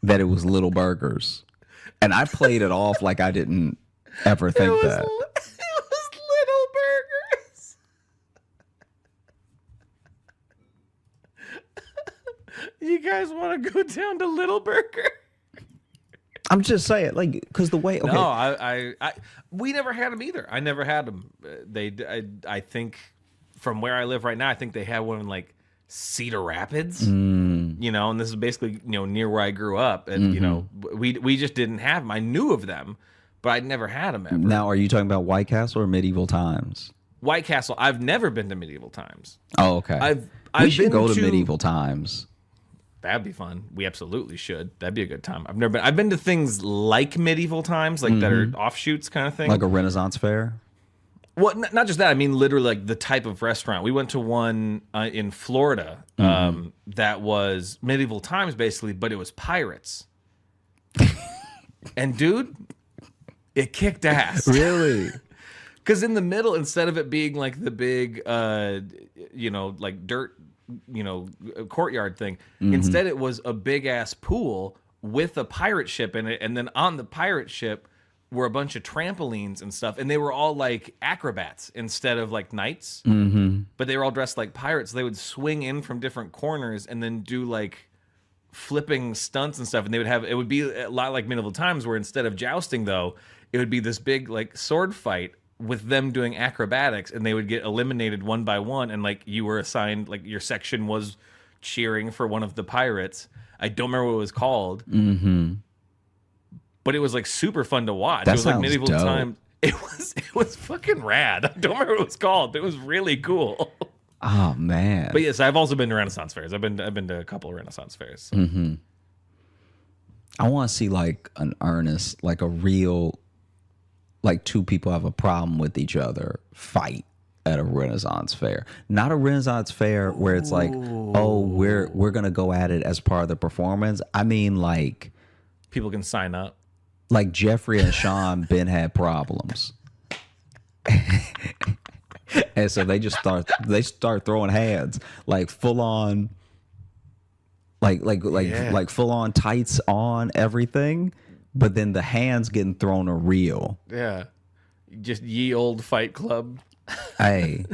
S4: that it was Little Burgers, and I played it off like I didn't ever think that.
S5: It was Little Burgers. You guys want to go down to Little Burger?
S4: I'm just saying, like, because the way. Okay.
S5: No, I we never had them either. I never had them. I think from where I live right now, I think they have one in like Cedar Rapids. You know, and this is basically near where I grew up, and we just didn't have them. I knew of them, but I'd never had them ever.
S4: Now, are you talking about White Castle or Medieval Times?
S5: White Castle. I've never been to Medieval Times.
S4: Oh, okay.
S5: We
S4: should go to Medieval Times.
S5: That'd be fun. We absolutely should. That'd be a good time. I've never been. I've been to things like medieval times, like that are offshoots kind of thing.
S4: Like a Renaissance fair?
S5: Well, not just that. I mean, literally, like the type of restaurant. We went to one in Florida that was medieval times, basically, but it was pirates. And dude, it kicked ass.
S4: Really?
S5: Because in the middle, instead of it being like the big, like dirt, courtyard thing, instead it was a big ass pool with a pirate ship in it, and then on the pirate ship were a bunch of trampolines and stuff, and they were all like acrobats instead of like knights, but they were all dressed like pirates. They would swing in from different corners and then do like flipping stunts and stuff, and it would be a lot like medieval times, where instead of jousting though, it would be this big like sword fight with them doing acrobatics, and they would get eliminated one by one, and like you were assigned, like your section was cheering for one of the pirates. I don't remember what it was called. But it was like super fun to watch.
S4: That
S5: it was like
S4: sounds
S5: medieval
S4: dope.
S5: time. It was fucking rad. I don't remember what it was called, but it was really cool.
S4: Oh man.
S5: But yes, I've also been to Renaissance fairs. I've been to a couple of Renaissance fairs.
S4: I want to see like an earnest, like a real, like two people have a problem with each other fight at a Renaissance fair. Not a Renaissance fair where it's like, oh, we're gonna go at it as part of the performance. I mean, like
S5: People can sign up.
S4: like Jeffrey and Sean been had problems. And so they start throwing hands like full on like full on tights on everything, but then the hands getting thrown are real.
S5: Yeah. Just ye old Fight Club.
S4: Hey,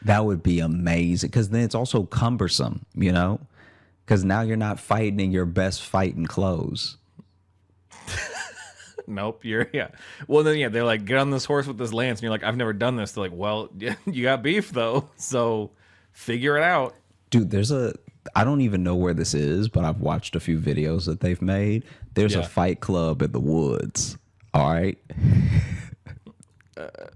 S4: that would be amazing, because then it's also cumbersome, because now you're not fighting in your best fighting clothes.
S5: Nope, Well, then they're like, get on this horse with this lance, and you're like, I've never done this. They're like, well, yeah, you got beef though, so figure it out.
S4: Dude, I don't even know where this is, but I've watched a few videos that they've made. There's a fight club in the woods. All right.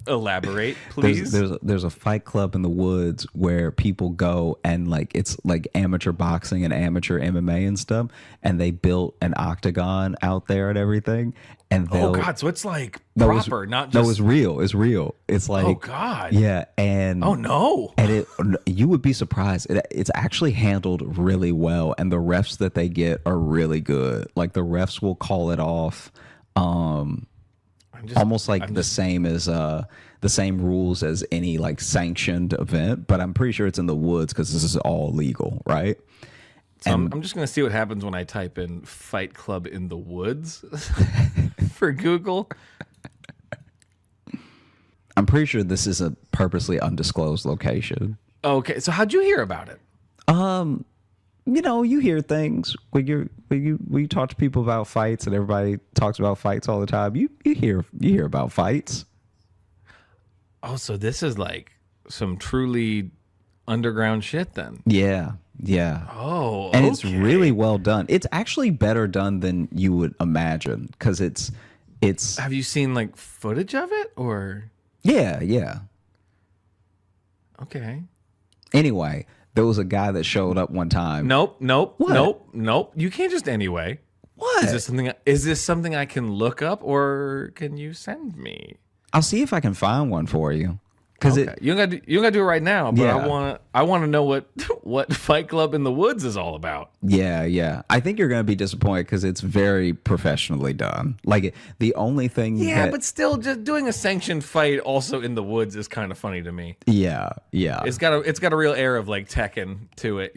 S5: Elaborate, please.
S4: There's a fight club in the woods where people go, and like it's like amateur boxing and amateur MMA and stuff, and they built an octagon out there and everything. And
S5: oh god, so it's like proper, not just.
S4: No, it's real. It's real. It's like,
S5: oh god,
S4: yeah, and
S5: oh no,
S4: and you would be surprised. It's actually handled really well, and the refs that they get are really good. Like the refs will call it off. Almost like the same as the same rules as any like sanctioned event, but I'm pretty sure it's in the woods because this is all legal, right?
S5: So I'm just gonna see what happens when I type in "Fight Club in the Woods" for Google.
S4: I'm pretty sure this is a purposely undisclosed location.
S5: Okay, so how'd you hear about it?
S4: You hear things when you talk to people about fights, and everybody talks about fights all the time. You hear about fights.
S5: Oh, so this is like some truly underground shit then.
S4: Yeah.
S5: Oh,
S4: and it's really well done. It's actually better done than you would imagine, because it's.
S5: Have you seen like footage of it or?
S4: Yeah.
S5: Okay.
S4: Anyway. There was a guy that showed up one time.
S5: Nope.
S4: What?
S5: Nope. You can't just anyway.
S4: What?
S5: Is this something I can look up, or can you send me?
S4: I'll see if I can find one for you. Because
S5: you don't gotta do it right now. But
S4: Yeah.
S5: I wanna know what Fight Club in the Woods is all about.
S4: Yeah. I think you're gonna be disappointed because it's very professionally done. Like the only thing.
S5: Yeah, but still, just doing a sanctioned fight also in the woods is kind of funny to me.
S4: Yeah.
S5: It's got a real air of like Tekken to it,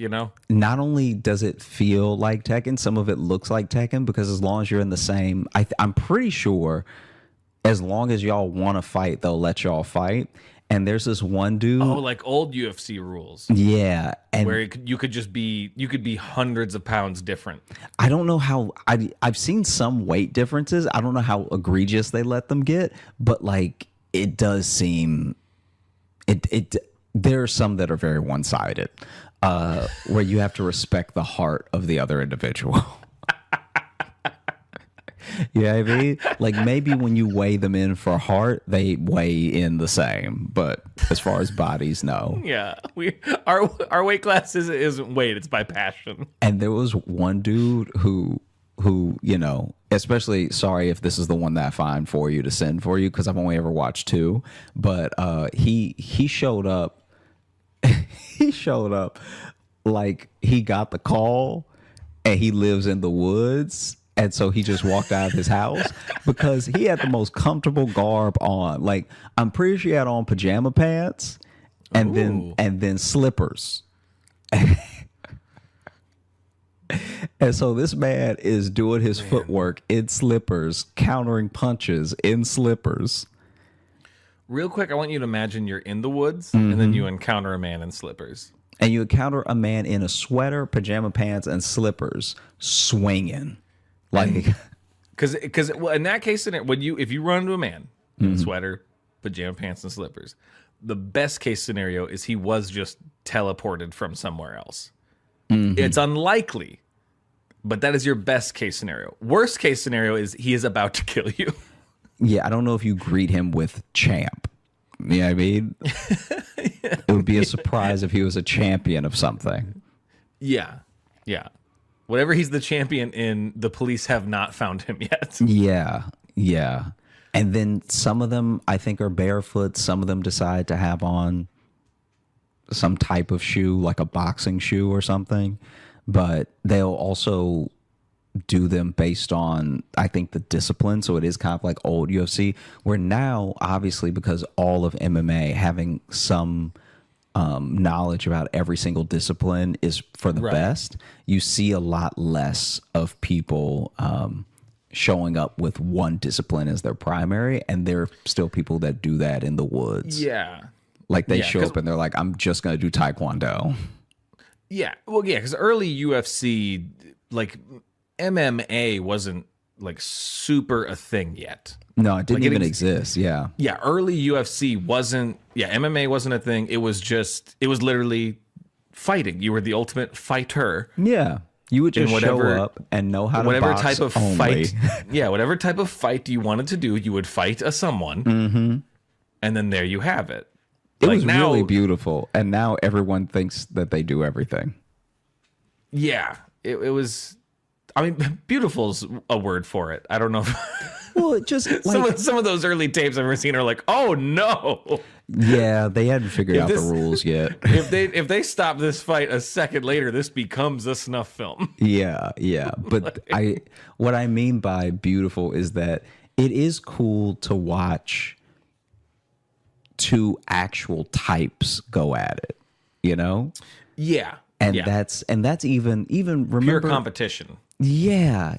S4: Not only does it feel like Tekken, some of it looks like Tekken, because as long as you're in the same, I'm pretty sure, as long as y'all want to fight, they'll let y'all fight. And there's this one dude.
S5: Oh, like old UFC rules.
S4: Yeah, and
S5: where you could be hundreds of pounds different.
S4: I don't know how. I've seen some weight differences. I don't know how egregious they let them get, but like it does seem. There are some that are very one-sided, where you have to respect the heart of the other individual. Yeah, I mean, like maybe when you weigh them in for heart, they weigh in the same. But as far as bodies, no.
S5: Yeah, our weight class isn't weight; it's by passion.
S4: And there was one dude who especially sorry if this is the one that I find for you to send for you because I've only ever watched 2, but he showed up. He showed up like he got the call, and he lives in the woods. And so he just walked out of his house because he had the most comfortable garb on. Like, I'm pretty sure he had on pajama pants and then slippers. And so this man is doing his footwork in slippers, countering punches in slippers.
S5: Real quick, I want you to imagine you're in the woods and then you encounter a man in slippers.
S4: And you encounter a man in a sweater, pajama pants, and slippers swinging. Like,
S5: because in that case, if you run into a man in a sweater, pajama pants, and slippers, the best case scenario is he was just teleported from somewhere else. It's unlikely, but that is your best case scenario. Worst case scenario is he is about to kill you.
S4: Yeah, I don't know if you greet him with champ. You know what I mean? It would be a surprise if he was a champion of something.
S5: Yeah. Whatever he's the champion in, the police have not found him yet.
S4: Yeah. And then some of them, I think, are barefoot. Some of them decide to have on some type of shoe, like a boxing shoe or something. But they'll also do them based on, I think, the discipline. So it is kind of like old UFC, where now, obviously, because all of MMA having some knowledge about every single discipline is for the best, you see a lot less of people showing up with one discipline as their primary, and there are still people that do that in the woods.
S5: Yeah.
S4: Like they show up and they're like, I'm just going to do Taekwondo.
S5: Yeah. Well, yeah, because early UFC, like MMA wasn't like super a thing yet.
S4: No, it didn't even exist. Yeah.
S5: Yeah. Early UFC wasn't, MMA wasn't a thing. It was literally fighting. You were the ultimate fighter.
S4: Yeah. You would just show up and know how to
S5: whatever
S4: box
S5: type of
S4: only.
S5: fight. Yeah. Whatever type of fight you wanted to do, you would fight someone. And then there you have it.
S4: It was really beautiful. And now everyone thinks that they do everything.
S5: Yeah. It was, I mean, beautiful's a word for it. I don't know.
S4: Well, it just like
S5: some of those early tapes I've ever seen are like, oh no.
S4: Yeah, they hadn't figured out the rules yet.
S5: If they stop this fight a second later, this becomes a snuff film.
S4: Yeah. But what I mean by beautiful is that it is cool to watch two actual types go at it, you know?
S5: Yeah.
S4: And that's even remember
S5: pure competition.
S4: Yeah.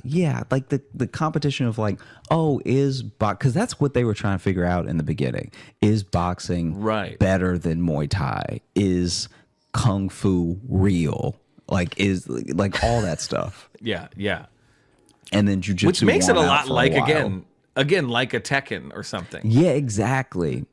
S4: Like the competition of like, because that's what they were trying to figure out in the beginning. Is boxing better than Muay Thai? Is Kung Fu real? Like, is like all that stuff.
S5: Yeah.
S4: And then Jiu-Jitsu,
S5: which makes it a lot like again like a Tekken or something.
S4: Yeah, exactly.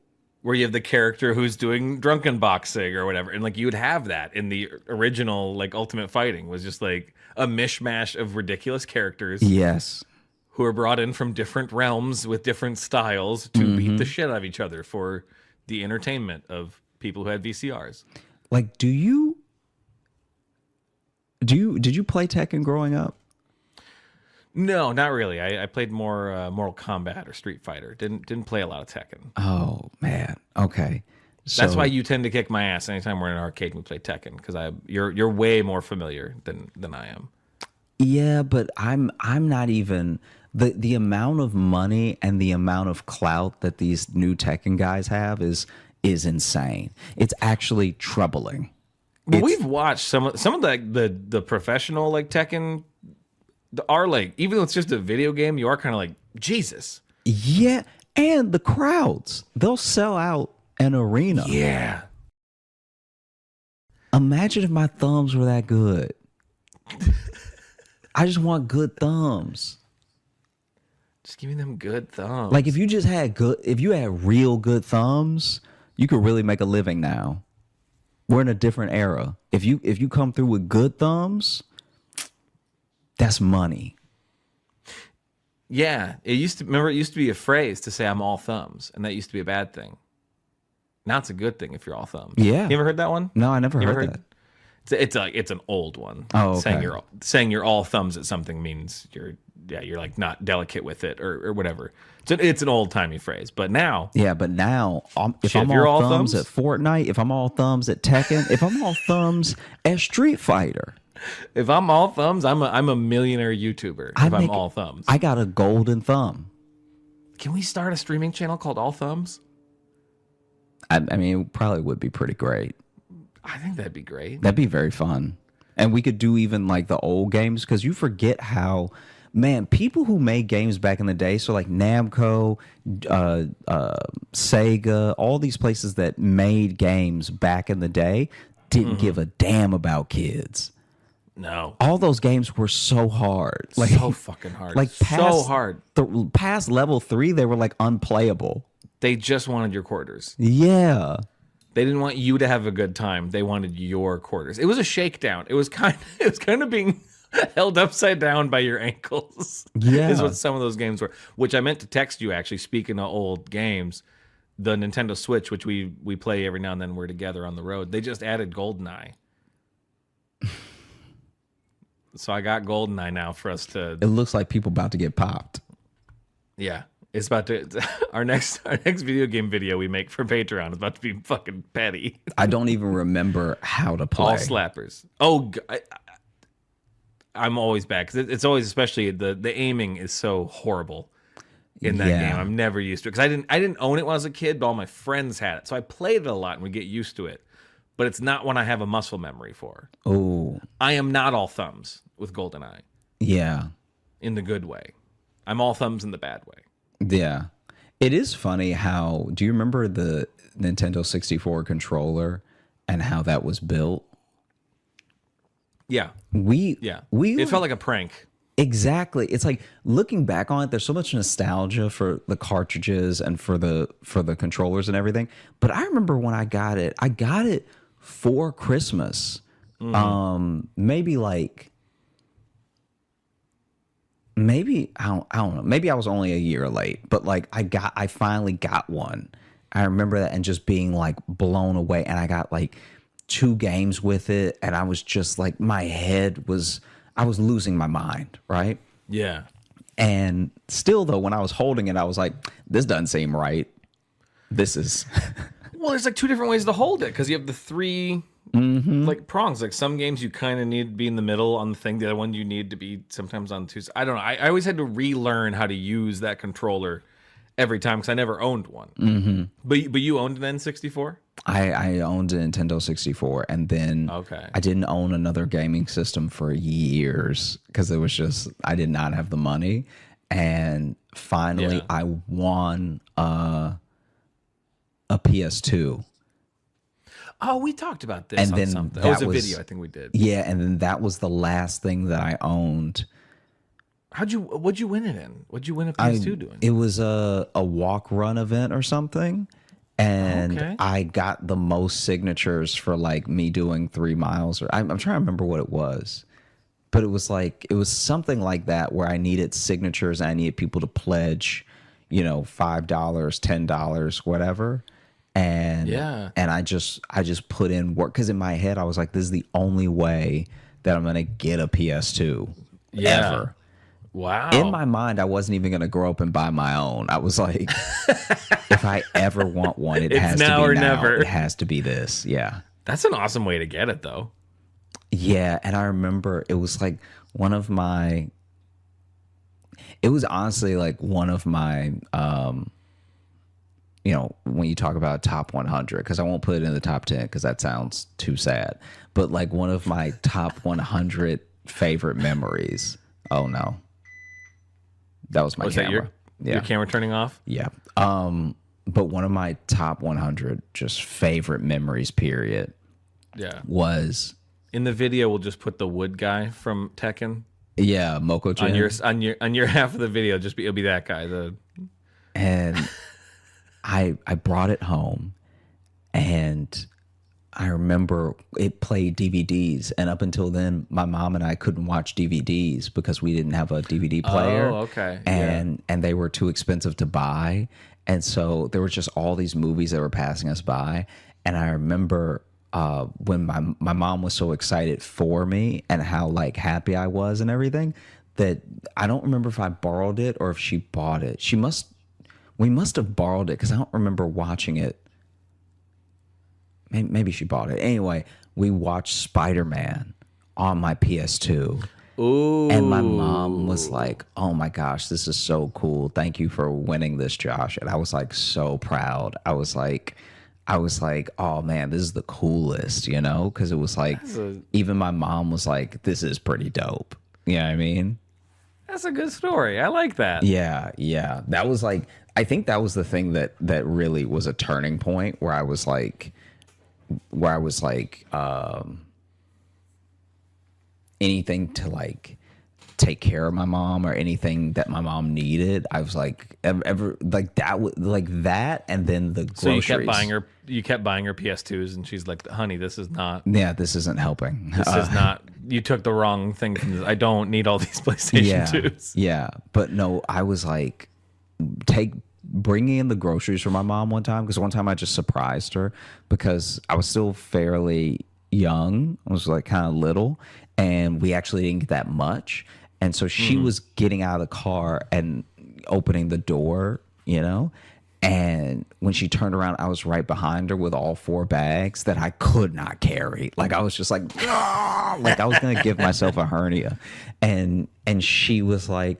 S5: Where you have the character who's doing drunken boxing or whatever. And like you would have that in the original like Ultimate Fighting was just like a mishmash of ridiculous characters.
S4: Yes.
S5: Who are brought in from different realms with different styles to beat the shit out of each other for the entertainment of people who had VCRs.
S4: Like, did you play Tekken growing up?
S5: No, not really. I played more Mortal Kombat or Street Fighter. Didn't play a lot of Tekken.
S4: Oh man. Okay.
S5: That's why you tend to kick my ass anytime we're in an arcade and we play Tekken, because you're way more familiar than I am.
S4: Yeah, but I'm not even the amount of money and the amount of clout that these new Tekken guys have is insane. It's actually troubling.
S5: Well, we've watched some of the professional like Tekken are like, even though it's just a video game, you are kind of like, Jesus.
S4: Yeah, and the crowds, they'll sell out an arena.
S5: Yeah.
S4: Imagine if my thumbs were that good. I just want good thumbs.
S5: Just give me them good thumbs.
S4: Like if you had real good thumbs, you could really make a living now. We're in a different era. If you come through with good thumbs, that's money.
S5: Yeah, it used to be a phrase to say I'm all thumbs, and that used to be a bad thing. Now it's a good thing if you're all thumbs.
S4: Yeah.
S5: You ever heard that one?
S4: No, I never heard that.
S5: It's an old one.
S4: Oh, okay.
S5: Saying you're all thumbs at something means you're like not delicate with it or whatever. So it's an old timey phrase. But now,
S4: Yeah, but now if
S5: Shit,
S4: I'm
S5: if you're
S4: all
S5: all
S4: thumbs
S5: thumbs?
S4: at Fortnite, if I'm all thumbs at Tekken, if I'm all thumbs at Street Fighter,
S5: if I'm all thumbs, I'm a millionaire YouTuber. If I'm all thumbs,
S4: I got a golden thumb.
S5: can we start a streaming channel called All Thumbs?
S4: I mean, it probably would be pretty great.
S5: I think that'd be great.
S4: That'd be very fun. And we could do even like the old games because you forget how, man, people who made games back in the day, so like Namco, Sega, all these places that made games back in the day didn't give a damn about kids.
S5: No,
S4: All those games were so hard. Like
S5: so fucking hard.
S4: Like
S5: so
S4: past,
S5: hard.
S4: Past level 3, they were like unplayable.
S5: They just wanted your quarters.
S4: Yeah.
S5: They didn't want you to have a good time. They wanted your quarters. It was a shakedown. It was kind of being held upside down by your ankles.
S4: Yeah.
S5: Is what some of those games were. Which I meant to text you actually, speaking of old games, the Nintendo Switch, which we play every now and then, we're together on the road. They just added GoldenEye. So I got GoldenEye now for us to.
S4: It looks like people about to get popped.
S5: Yeah. It's about to our next video game video we make for Patreon is about to be fucking petty.
S4: I don't even remember how to play.
S5: All slappers. Oh, I'm always bad because it's always, especially the aiming is so horrible in that game. I'm never used to it because I didn't own it when I was a kid, but all my friends had it, so I played it a lot and we get used to it. But it's not one I have a muscle memory for.
S4: Oh,
S5: I am not all thumbs with GoldenEye
S4: yeah.
S5: in the good way. I'm all thumbs in the bad way.
S4: Yeah. It is funny how, do you remember the Nintendo 64 controller and how that was built?
S5: Yeah.
S4: It
S5: felt like a prank.
S4: Exactly. It's like looking back on it, there's so much nostalgia for the cartridges and for the controllers and everything. But I remember when I got it for Christmas. Maybe I don't know. Maybe I was only a year late, but like I finally got one. I remember that and just being like blown away. And I got like 2 games with it, and I was just like I was losing my mind, right?
S5: Yeah.
S4: And still though, when I was holding it, I was like, this doesn't seem right. This is
S5: Well, there's like 2 different ways to hold it because you have the 3 like prongs. Like some games you kind of need to be in the middle on the thing. The other one you need to be sometimes on 2. I don't know. I always had to relearn how to use that controller every time because I never owned one. But you owned an N64?
S4: I owned a Nintendo 64, and then I didn't own another gaming system for years because it was just I did not have the money. And finally, I won a PS2.
S5: Oh, we talked about this
S4: And
S5: on
S4: then
S5: something.
S4: that
S5: It was a
S4: was-
S5: video I think we did.
S4: Yeah, and then that was the last thing that I owned.
S5: What'd you win it in? What'd you win a PS2 doing?
S4: It was a walk run event or something. And I got the most signatures for like me doing 3 miles. I'm trying to remember what it was. But it was something like that where I needed signatures and I needed people to pledge, $5, $10, whatever. And I just put in work because in my head I was like, this is the only way that I'm gonna get a PS2 ever.
S5: Wow.
S4: In my mind, I wasn't even gonna grow up and buy my own. I was like, if I ever want one, it has to be
S5: now or
S4: now.
S5: never.
S4: It has to be this. Yeah.
S5: That's an awesome way to get it though.
S4: Yeah, and I remember it was like it was honestly like one of my when you talk about top 100, because I won't put it in the top 10 because that sounds too sad, but like one of my top 100 favorite memories. Oh no, that was my camera.
S5: Your camera turning off?
S4: Yeah. But one of my top 100 just favorite memories, period, was
S5: in the video. We'll just put the wood guy from Tekken.
S4: Yeah, Moko-chan.
S5: on your half of the video, it'll be that guy.
S4: And I brought it home, and I remember it played DVDs, and up until then, my mom and I couldn't watch DVDs because we didn't have a DVD player.
S5: Oh, okay.
S4: And they were too expensive to buy, and so there were just all these movies that were passing us by. And I remember when my mom was so excited for me and how like happy I was and everything, that I don't remember if I borrowed it or if she bought it. We must have borrowed it because I don't remember watching it. Maybe she bought it. Anyway, we watched Spider-Man on my PS2.
S5: Ooh.
S4: And my mom was like, "Oh my gosh, this is so cool. Thank you for winning this, Josh." And I was like so proud. I was like, "Oh man, this is the coolest," you know? Because it was like, even my mom was like, "This is pretty dope." You know what I mean?
S5: That's a good story. I like that.
S4: Yeah. That was like, I think that was the thing that really was a turning point where I was like, anything to like take care of my mom or anything that my mom needed. I was like, ever like that was like that, and then the groceries.
S5: So you kept buying her PS2s, and she's like, "Honey, this is not.
S4: Yeah, this isn't helping.
S5: This is not. You took the wrong thing from this. I don't need all these PlayStation 2s."
S4: Yeah, but no, I was like, bringing in the groceries for my mom one time, because one time I just surprised her because I was still fairly young. I was like kind of little, and we actually didn't get that much. And so she was getting out of the car and opening the door, you know? And when she turned around, I was right behind her with all 4 bags that I could not carry. Like I was just like, "Ah!" Like I was going to give myself a hernia. And she was like,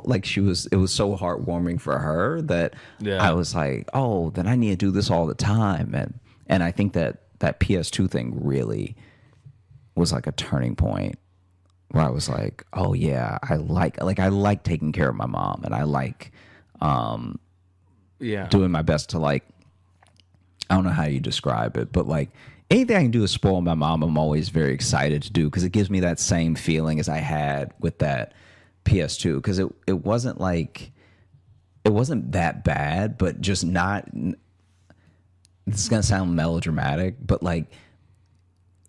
S4: like it was so heartwarming for her that I was like, "Oh, then I need to do this all the time." And I think that PS2 thing really was like a turning point where I was like, "Oh yeah, I like taking care of my mom, and I like doing my best to like, I don't know how you describe it, but like anything I can do to spoil my mom, I'm always very excited to do because it gives me that same feeling as I had with that PS2, because it wasn't that bad, but just not. This is gonna sound melodramatic, but like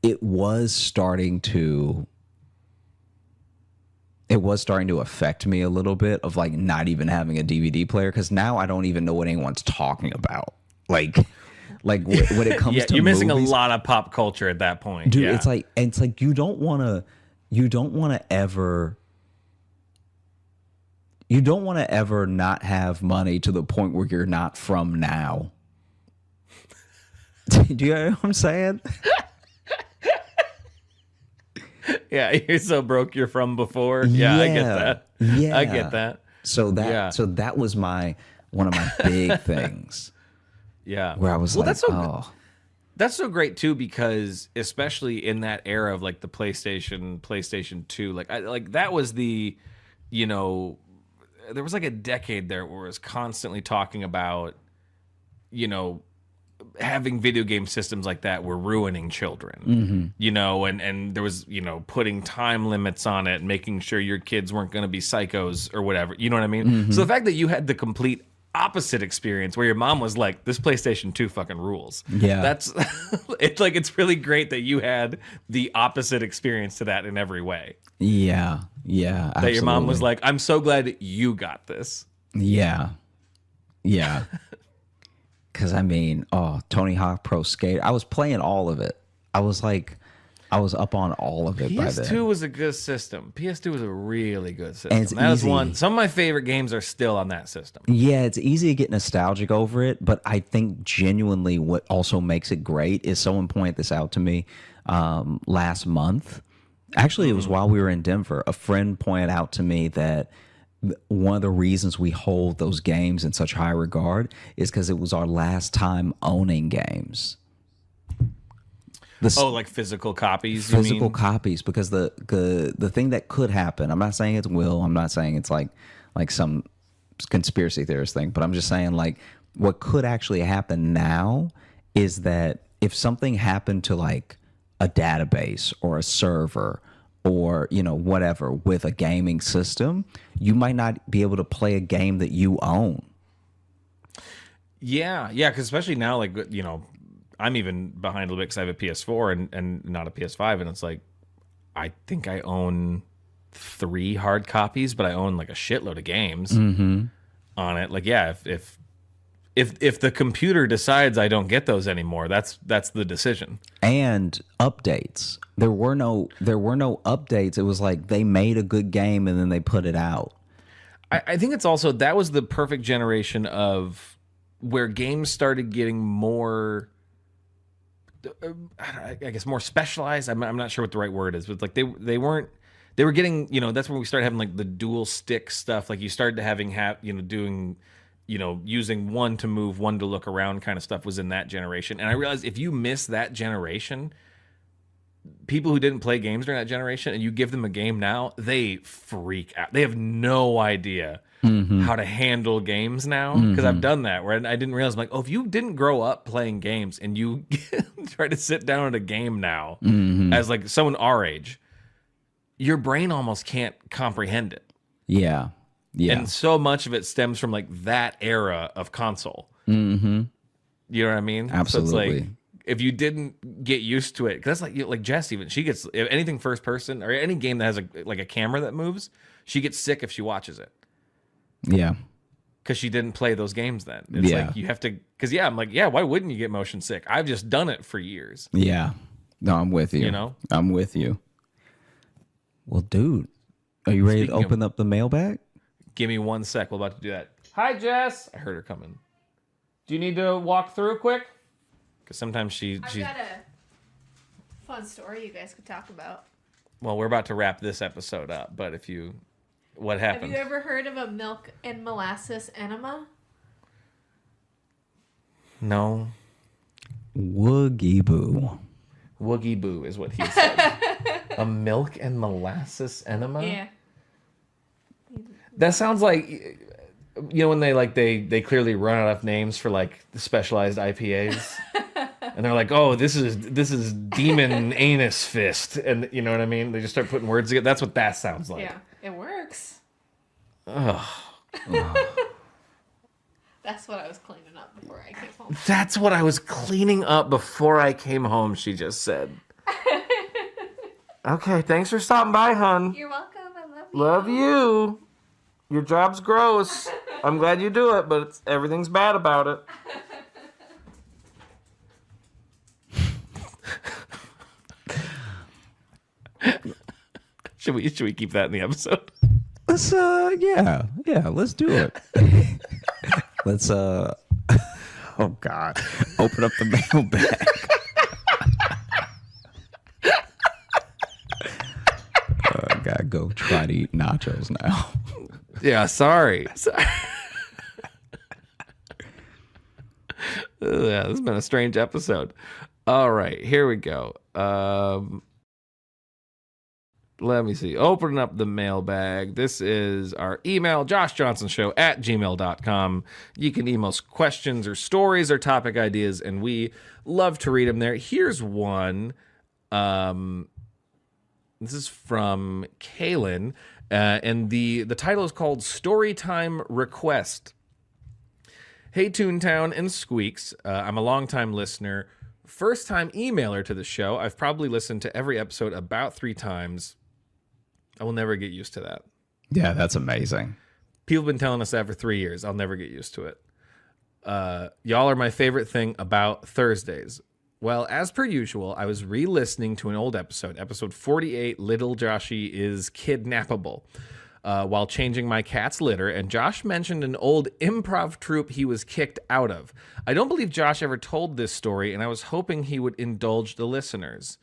S4: it was starting to affect me a little bit of like not even having a DVD player, because now I don't even know what anyone's talking about. Like when it comes to
S5: you're missing
S4: movies,
S5: a lot of pop culture at that point,
S4: dude. It's like you don't want to ever not have money to the point where you're not from now. Do you know what I'm saying?
S5: Yeah, you're so broke you're from before. Yeah, I get that.
S4: Yeah.
S5: I get that.
S4: So that was one of my big things.
S5: Yeah.
S4: Where I was
S5: that's so great too, because especially in that era of like the PlayStation 2, like that was the, you know, there was like a decade there where it was constantly talking about, you know, having video game systems like that were ruining children, you know, and there was, you know, putting time limits on it, making sure your kids weren't going to be psychos or whatever, you know what I mean? So the fact that you had the complete opposite experience where your mom was like, "This PlayStation 2 fucking rules."
S4: Yeah.
S5: That's it's like, it's really great that you had the opposite experience to that in every way.
S4: Yeah. Yeah. Absolutely.
S5: That your mom was like, "I'm so glad you got this."
S4: Yeah. Yeah. Because I mean, Tony Hawk Pro Skater, I was playing all of it. I was up on all of it by then.
S5: PS2 was a good system. PS2 was a really good system.
S4: And it's easy.
S5: Some of my favorite games are still on that system.
S4: Yeah, it's easy to get nostalgic over it, but I think genuinely what also makes it great is someone pointed this out to me last month. Actually, it was while we were in Denver. A friend pointed out to me that one of the reasons we hold those games in such high regard is because it was our last time owning games.
S5: Like physical copies?
S4: Physical copies, because the thing that could happen, I'm not saying it will, I'm not saying it's like some conspiracy theorist thing, but I'm just saying like what could actually happen now is that if something happened to like a database or a server or, you know, whatever with a gaming system, you might not be able to play a game that you own.
S5: Yeah, because especially now, like, you know, I'm even behind a little bit because I have a PS4 and not a PS5, and it's like I think I own 3 hard copies, but I own like a shitload of games on it. Like, yeah, if the computer decides I don't get those anymore, that's the decision.
S4: And updates. There were no updates. It was like they made a good game and then they put it out.
S5: I think it's also that was the perfect generation of where games started getting more, I guess, more specialized. I'm not sure what the right word is, but like they were getting, that's when we started having like the dual stick stuff. Like you started doing, using one to move, one to look around kind of stuff was in that generation. And I realized if you miss that generation, people who didn't play games during that generation and you give them a game now, they freak out. They have no idea how to handle games now. Because I've done that where I didn't realize, I'm like, oh, if you didn't grow up playing games and you try to sit down at a game now as like someone our age, your brain almost can't comprehend it.
S4: Yeah. Yeah.
S5: And so much of it stems from like that era of console. You know what I mean?
S4: Absolutely.
S5: So it's like, if you didn't get used to it, because that's like Jess, even she gets, if anything first person or any game that has a camera that moves, she gets sick if she watches it.
S4: Yeah.
S5: Because she didn't play those games then. It's like you have to, because I'm like, why wouldn't you get motion sick? I've just done it for years.
S4: Yeah. No, I'm with you. I'm with you. Well, dude, are you ready to open up the mailbag?
S5: Give me 1 sec. We're about to do that. Hi, Jess. I heard her coming. Do you need to walk through quick? Because sometimes she's...
S6: I've got a fun story you guys could talk about.
S5: Well, we're about to wrap this episode up, but if you... What happened?
S6: Have you ever heard of a milk and molasses enema?
S5: No.
S4: Woogie boo.
S5: Woogie boo is what he said. A milk and molasses enema?
S6: Yeah.
S5: That sounds like... when they clearly run out of names for like specialized IPAs, and they're like, oh, this is demon anus fist, and you know what I mean? They just start putting words together. That's what that sounds like.
S6: Yeah, it works.
S5: Ugh.
S6: That's what I was cleaning up before I came home.
S5: That's what I was cleaning up before I came home. She just said. Okay, thanks for stopping by, hon.
S6: You're welcome. I love you.
S5: Love you. Your job's gross. I'm glad you do it, but everything's bad about it. Should we keep that in the episode?
S4: Let's let's do it. Let's oh God, open up the mailbag. I gotta go try to eat nachos now.
S5: Yeah, sorry. Yeah, this has been a strange episode. All right, here we go. Let me see. Opening up the mailbag. This is our email, joshjohnsonshow@gmail.com. You can email us questions or stories or topic ideas, and we love to read them there. Here's one. This is from Kaylin. And the title is called Storytime Request. Hey, Toontown and Squeaks. I'm a longtime listener, first-time emailer to the show. I've probably listened to every episode about 3 times. I will never get used to that.
S4: Yeah, that's amazing.
S5: People have been telling us that for 3 years. I'll never get used to it. Y'all are my favorite thing about Thursdays. Well, as per usual, I was re-listening to an old episode, episode 48, Little Joshy is Kidnappable, while changing my cat's litter, and Josh mentioned an old improv troupe he was kicked out of. I don't believe Josh ever told this story, and I was hoping he would indulge the listeners.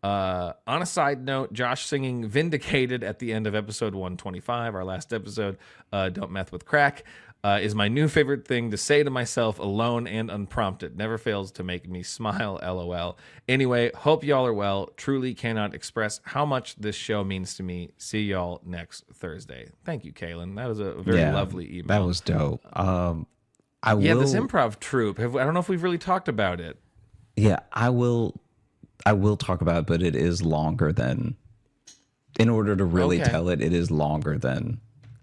S5: On a side note, Josh singing Vindicated at the end of episode 125, our last episode, Don't Meth with Crack, is my new favorite thing to say to myself alone and unprompted. Never fails to make me smile, LOL. Anyway, hope y'all are well. Truly cannot express how much this show means to me. See y'all next Thursday. Thank you, Kaylin. That was a very lovely email.
S4: That was dope.
S5: This improv troupe. I don't know if we've really talked about it.
S4: Yeah, I will talk about it, but it is longer than, in order to really tell it, it is longer than.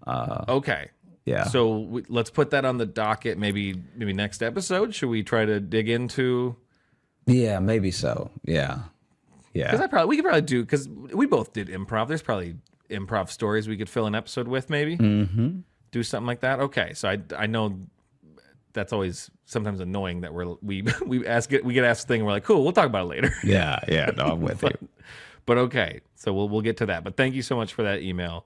S5: Okay.
S4: Yeah.
S5: So let's put that on the docket. Maybe next episode. Should we try to dig into
S4: Yeah, maybe so. Yeah. Yeah.
S5: Because we could probably do, because we both did improv. There's probably improv stories we could fill an episode with, maybe. Mm-hmm. Do something like that. Okay, so I know that's always sometimes annoying that we get asked the thing and we're like, cool, we'll talk about it later.
S4: Yeah. No, I'm with you.
S5: But okay, so we'll get to that. But thank you so much for that email.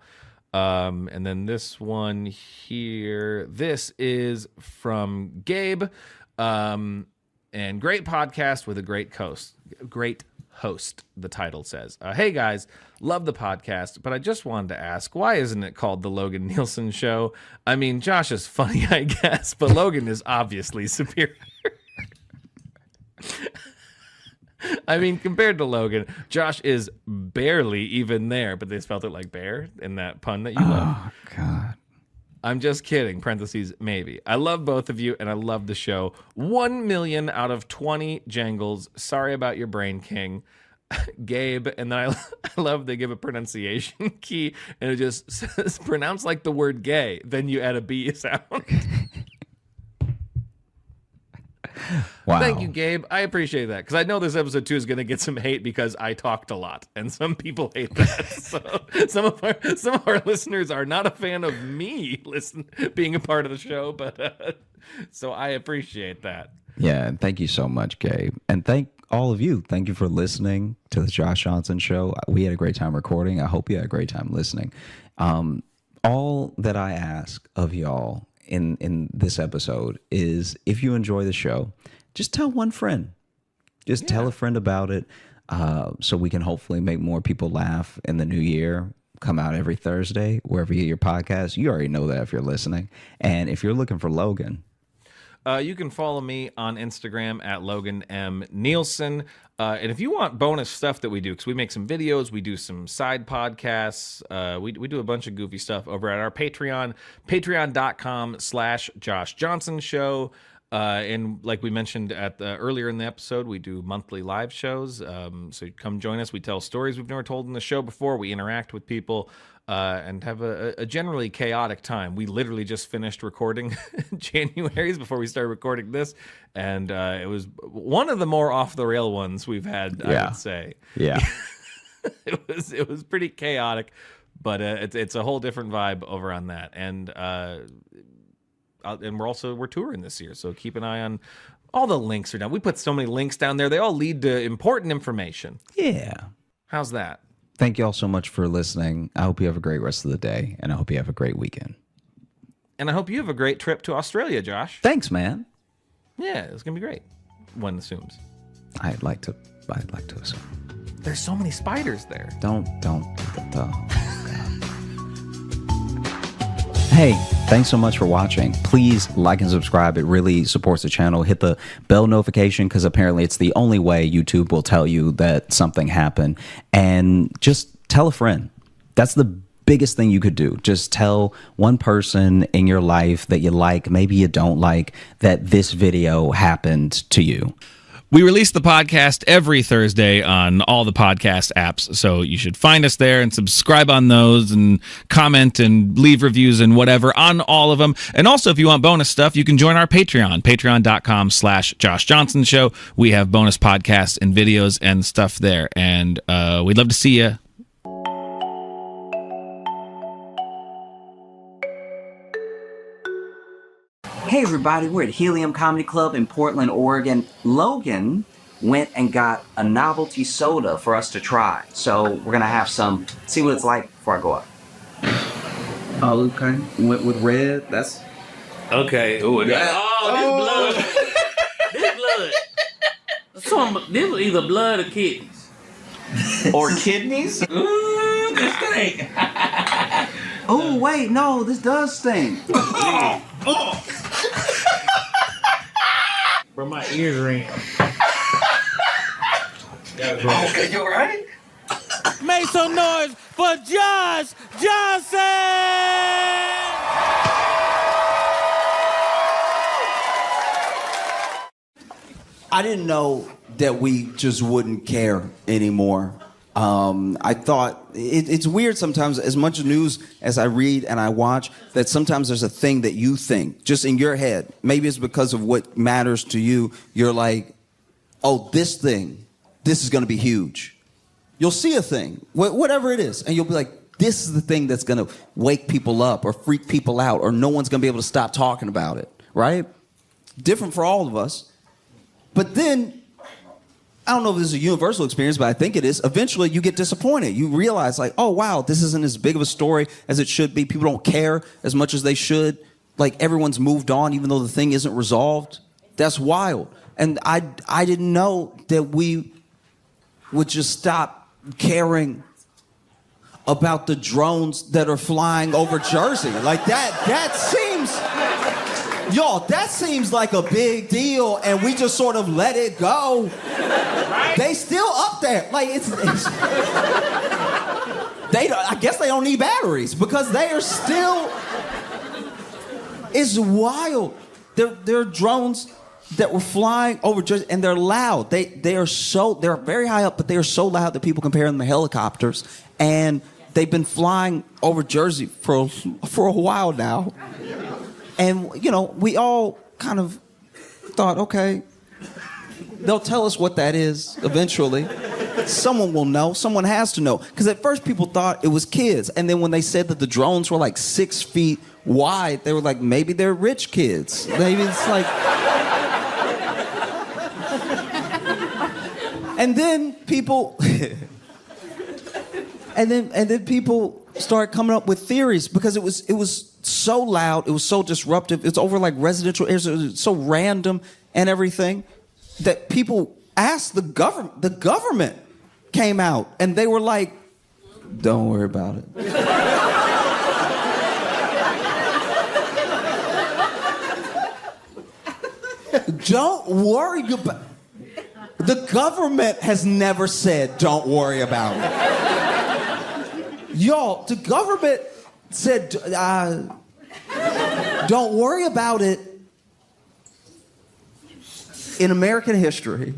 S5: And then this one here, this is from Gabe. And great podcast with a great host, the title says. Hey guys, love the podcast, but I just wanted to ask, why isn't it called the Logan Nielsen Show? I mean, Josh is funny, I guess, but Logan is obviously superior. I mean, compared to Logan, Josh is barely even there, but they spelled it like bear in that pun that you love.
S4: Oh, God.
S5: I'm just kidding, parentheses, maybe. I love both of you, and I love the show. 1 million out of 20 jangles. Sorry about your brain, King. Gabe, and then I love they give a pronunciation key, and it just says, pronounce like the word gay. Then you add a B sound.
S4: Wow.
S5: Thank you, Gabe. I appreciate that, because I know this episode 2 is going to get some hate because I talked a lot, and some people hate that. So some of our listeners are not a fan of me being a part of the show, but so I appreciate that.
S4: Yeah, and thank you so much, Gabe. And thank all of you. Thank you for listening to the Josh Johnson Show. We had a great time recording. I hope you had a great time listening. All that I ask of y'all in this episode is, if you enjoy the show, just tell one friend. Just tell a friend about it, so we can hopefully make more people laugh in the new year. Come out every Thursday, wherever you get your podcast. You already know that if you're listening. And if you're looking for Logan,
S5: you can follow me on Instagram at Logan M. Nielsen. And if you want bonus stuff that we do, because we make some videos, we do some side podcasts, we do a bunch of goofy stuff over at our Patreon, patreon.com/Josh Johnson Show. And like we mentioned earlier in the episode, we do monthly live shows. So come join us. We tell stories we've never told in the show before. We interact with people and have a generally chaotic time. We literally just finished recording January's before we started recording this. And it was one of the more off the rail ones we've had, I would say.
S4: yeah.
S5: It was pretty chaotic, but it's a whole different vibe over on that. And we're touring this year, so keep an eye on all the links are down. We put so many links down there. They all lead to important information.
S4: Yeah.
S5: How's that?
S4: Thank you all so much for listening. I hope you have a great rest of the day, and I hope you have a great weekend.
S5: And I hope you have a great trip to Australia, Josh.
S4: Thanks, man.
S5: Yeah, it's gonna be great. One assumes.
S4: I'd like to assume.
S5: There's so many spiders there.
S4: Don't. Hey, thanks so much for watching. Please like and subscribe. It really supports the channel. Hit the bell notification, because apparently it's the only way YouTube will tell you that something happened. And just tell a friend. That's the biggest thing you could do. Just tell one person in your life that you like, maybe you don't like, that this video happened to you.
S5: We release the podcast every Thursday on all the podcast apps, so you should find us there and subscribe on those and comment and leave reviews and whatever on all of them. And also, if you want bonus stuff, you can join our Patreon, patreon.com/Josh Johnson Show. We have bonus podcasts and videos and stuff there, and we'd love to see you.
S7: Hey everybody, we're at Helium Comedy Club in Portland, Oregon. Logan went and got a novelty soda for us to try. So we're gonna have some, see what it's like before I go up.
S3: Oh, okay. With red, that's...
S8: Okay. Ooh, this blood. This blood. This was either blood or kidneys.
S7: Or kidneys?
S8: Ooh, this thing.
S7: Oh, wait, no, this does stink.
S8: Bro, my ears ring.
S7: Okay, you alright?
S8: Make some noise for Josh Johnson!
S2: I didn't know that we just wouldn't care anymore. I thought it's weird sometimes, as much news as I read and I watch, that sometimes there's a thing that you think just in your head. Maybe it's because of what matters to you. You're like,
S3: oh, this is going to be huge. You'll see a thing, whatever it is, and you'll be like, this is the thing that's going to wake people up or freak people out, or no one's going to be able to stop talking about it, right? Different for all of us. But then, I don't know if this is a universal experience, but I think it is. Eventually, you get disappointed. You realize, like, oh, wow, this isn't as big of a story as it should be. People don't care as much as they should. Like, everyone's moved on, even though the thing isn't resolved. That's wild. And I didn't know that we would just stop caring about the drones that are flying over Jersey. Like, that seems like a big deal, and we just sort of let it go. Right? They still up there. Like, I guess they don't need batteries because they are still. It's wild. There are drones that were flying over Jersey, and they're loud. They're very high up, but they are so loud that people compare them to helicopters. And they've been flying over Jersey for a while now. And, we all kind of thought, okay, they'll tell us what that is eventually. Someone will know. Someone has to know. Because at first people thought it was kids. And then when they said that the drones were like 6 feet wide, they were like, maybe they're rich kids. Maybe it's like... And then people... and then people started coming up with theories because it was so loud, it was so disruptive, it's over like residential areas, it was so random and everything that people asked the government. The government came out and they were like, "Don't worry about it." Don't worry about. The government has never said, "Don't worry about it." Y'all, the government said, "Don't worry about it." In American history,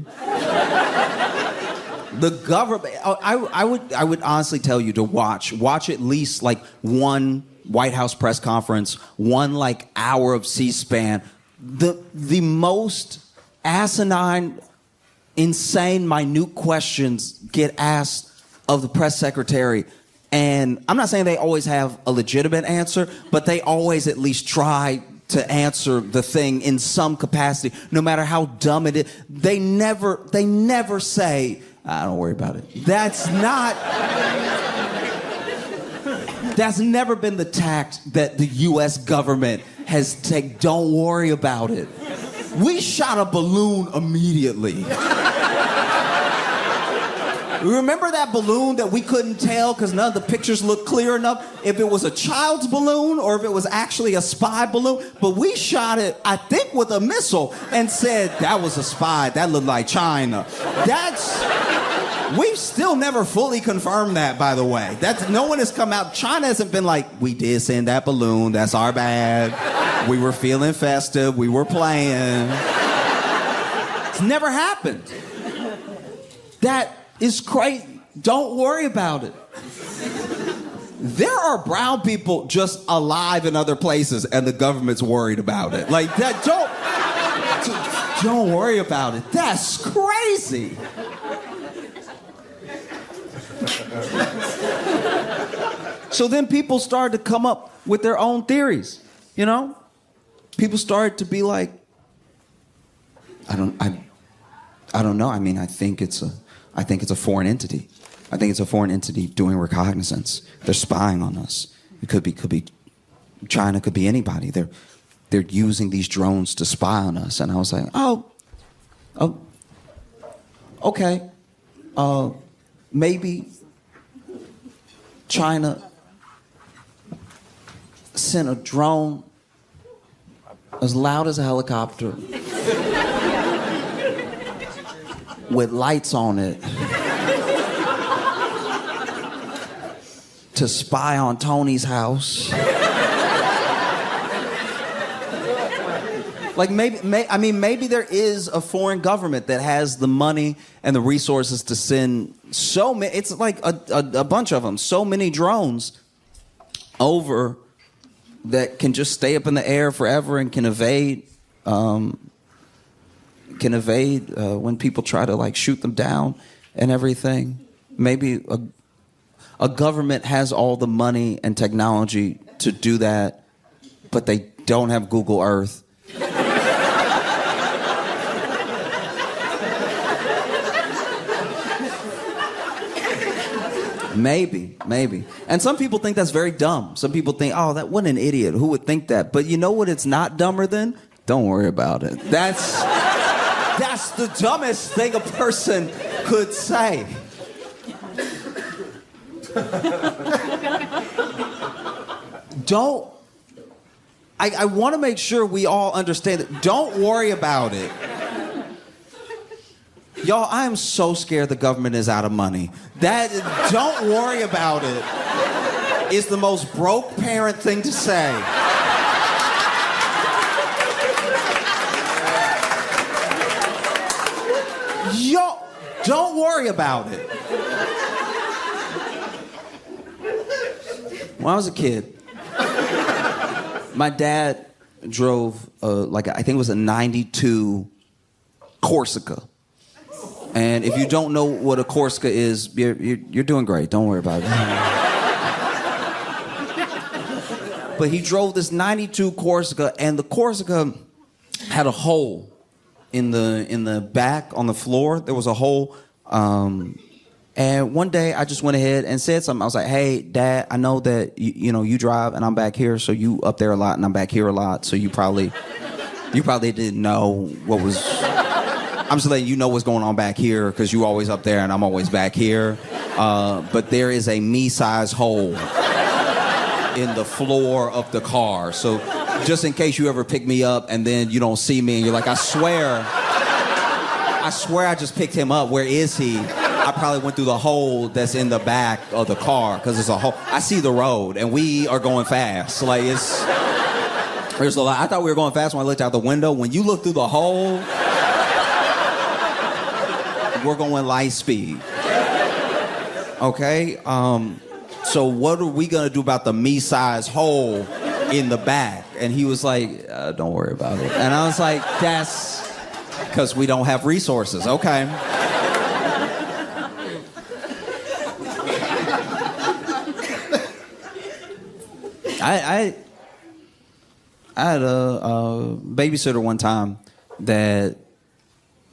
S3: the government. I would honestly tell you to watch at least like one White House press conference, one like hour of C-SPAN. The most asinine, insane, minute questions get asked of the press secretary. And I'm not saying they always have a legitimate answer, but they always at least try to answer the thing in some capacity, no matter how dumb it is. They never say, "Don't worry about it." That's never been the tact that the U.S. government has taken. Don't worry about it. We shot a balloon immediately. Remember that balloon that we couldn't tell because none of the pictures looked clear enough if it was a child's balloon or if it was actually a spy balloon? But we shot it, I think, with a missile and said, that was a spy. That looked like China. We've still never fully confirmed that, by the way. No one has come out. China hasn't been like, "We did send that balloon. That's our bad. We were feeling festive. We were playing." It's never happened. That is crazy. Don't worry about it. There are brown people just alive in other places and the government's worried about it. Like that, don't worry about it. That's crazy. So then people started to come up with their own theories, People started to be like, I don't know. I mean, I think it's a foreign entity. I think it's a foreign entity doing reconnaissance. They're spying on us. It could be China, could be anybody. They're using these drones to spy on us. And I was like, oh, okay. Maybe China sent a drone as loud as a helicopter with lights on it to spy on Tony's house. Like maybe there is a foreign government that has the money and the resources to send so many. It's like a bunch of them, so many drones over that can just stay up in the air forever and can evade can evade when people try to like shoot them down and everything. Maybe a government has all the money and technology to do that, but they don't have Google Earth. Maybe. And some people think that's very dumb. Some people think, oh, what an idiot. Who would think that? But you know what it's not dumber than? Don't worry about it. That's the dumbest thing a person could say. I want to make sure we all understand that. Don't worry about it. Y'all, I am so scared the government is out of money. Don't worry about it. It's the most broke parent thing to say. Yo, don't worry about it. When I was a kid, my dad drove, I think it was a 92 Corsica. And if you don't know what a Corsica is, you're doing great. Don't worry about it. But he drove this 92 Corsica, and the Corsica had a hole in the back on the floor. There was a hole. And one day I just went ahead and said something. I was like, "Hey, Dad, I know that you drive and I'm back here, so you up there a lot and I'm back here a lot. So you probably didn't know what was." I'm just letting you know what's going on back here because you always up there and I'm always back here. But there is a me-sized hole in the floor of the car. So just in case you ever pick me up and then you don't see me and you're like, I swear I just picked him up. Where is he? I probably went through the hole that's in the back of the car because there's a hole. I see the road and we are going fast. Like there's a lot. I thought we were going fast when I looked out the window. When you look through the hole, we're going light speed. Okay? So what are we going to do about the me-sized hole in the back? And he was like, don't worry about it. And I was like, that's because we don't have resources. Okay. I had a babysitter one time that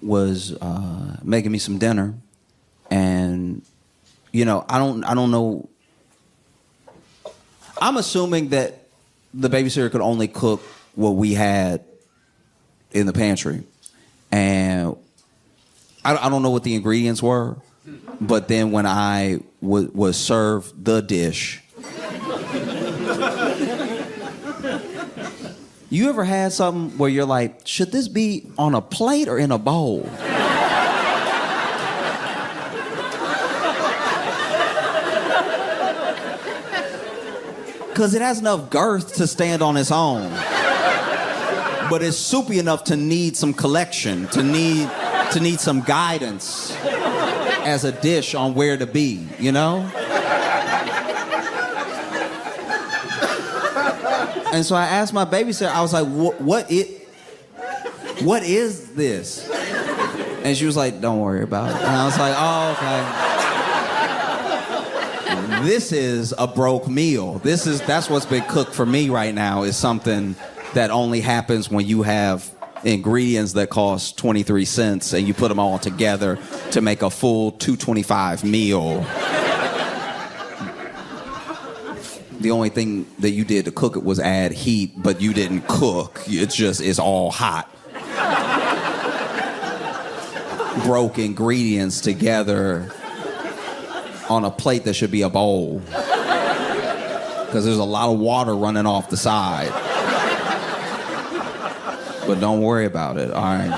S3: was making me some dinner, and I don't know. I'm assuming that the babysitter could only cook what we had in the pantry, and I don't know what the ingredients were, but then when I was served the dish. You ever had something where you're like, should this be on a plate or in a bowl? Because it has enough girth to stand on its own. But it's soupy enough to need some collection, to need some guidance as a dish on where to be, And so I asked my babysitter, I was like, what is this? And she was like, don't worry about it. And I was like, oh, okay. This is a broke meal. That's what's been cooked for me right now, is something that only happens when you have ingredients that cost 23 cents and you put them all together to make a full $2.25 meal. The only thing that you did to cook it was add heat, but you didn't cook. It's all hot. Broke ingredients together on a plate that should be a bowl. Because there's a lot of water running off the side. But don't worry about it, all right?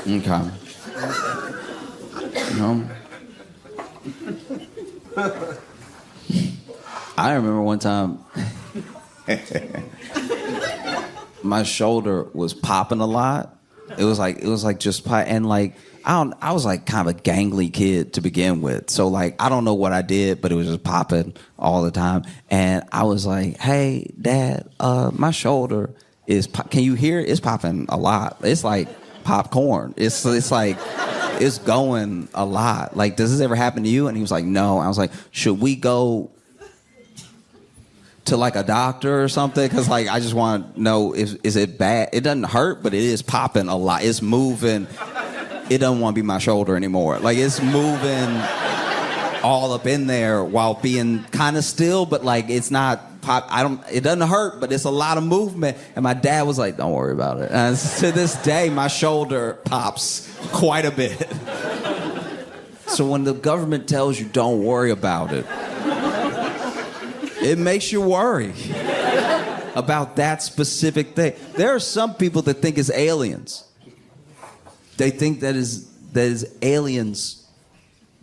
S3: Okay. I remember one time my shoulder was popping a lot. It was like just pop, and I was like kind of a gangly kid to begin with. So I don't know what I did, but it was just popping all the time. And I was like, "Hey, Dad, my shoulder is can you hear it? It's popping a lot. It's like popcorn. It's like, it's going a lot. Like, does this ever happen to you? And he was like, no. I was like, should we go to like a doctor or something? Because like, I just want to know, is it bad? It doesn't hurt, but it is popping a lot. It's moving. It doesn't want to be my shoulder anymore. Like, it's moving all up in there while being kind of still, but like, it's not pop. It doesn't hurt, but it's a lot of movement. And my dad was like, don't worry about it. And to this day, my shoulder pops quite a bit. So when the government tells you don't worry about it, it makes you worry about that specific thing. There are some people that think it's aliens. They think that is aliens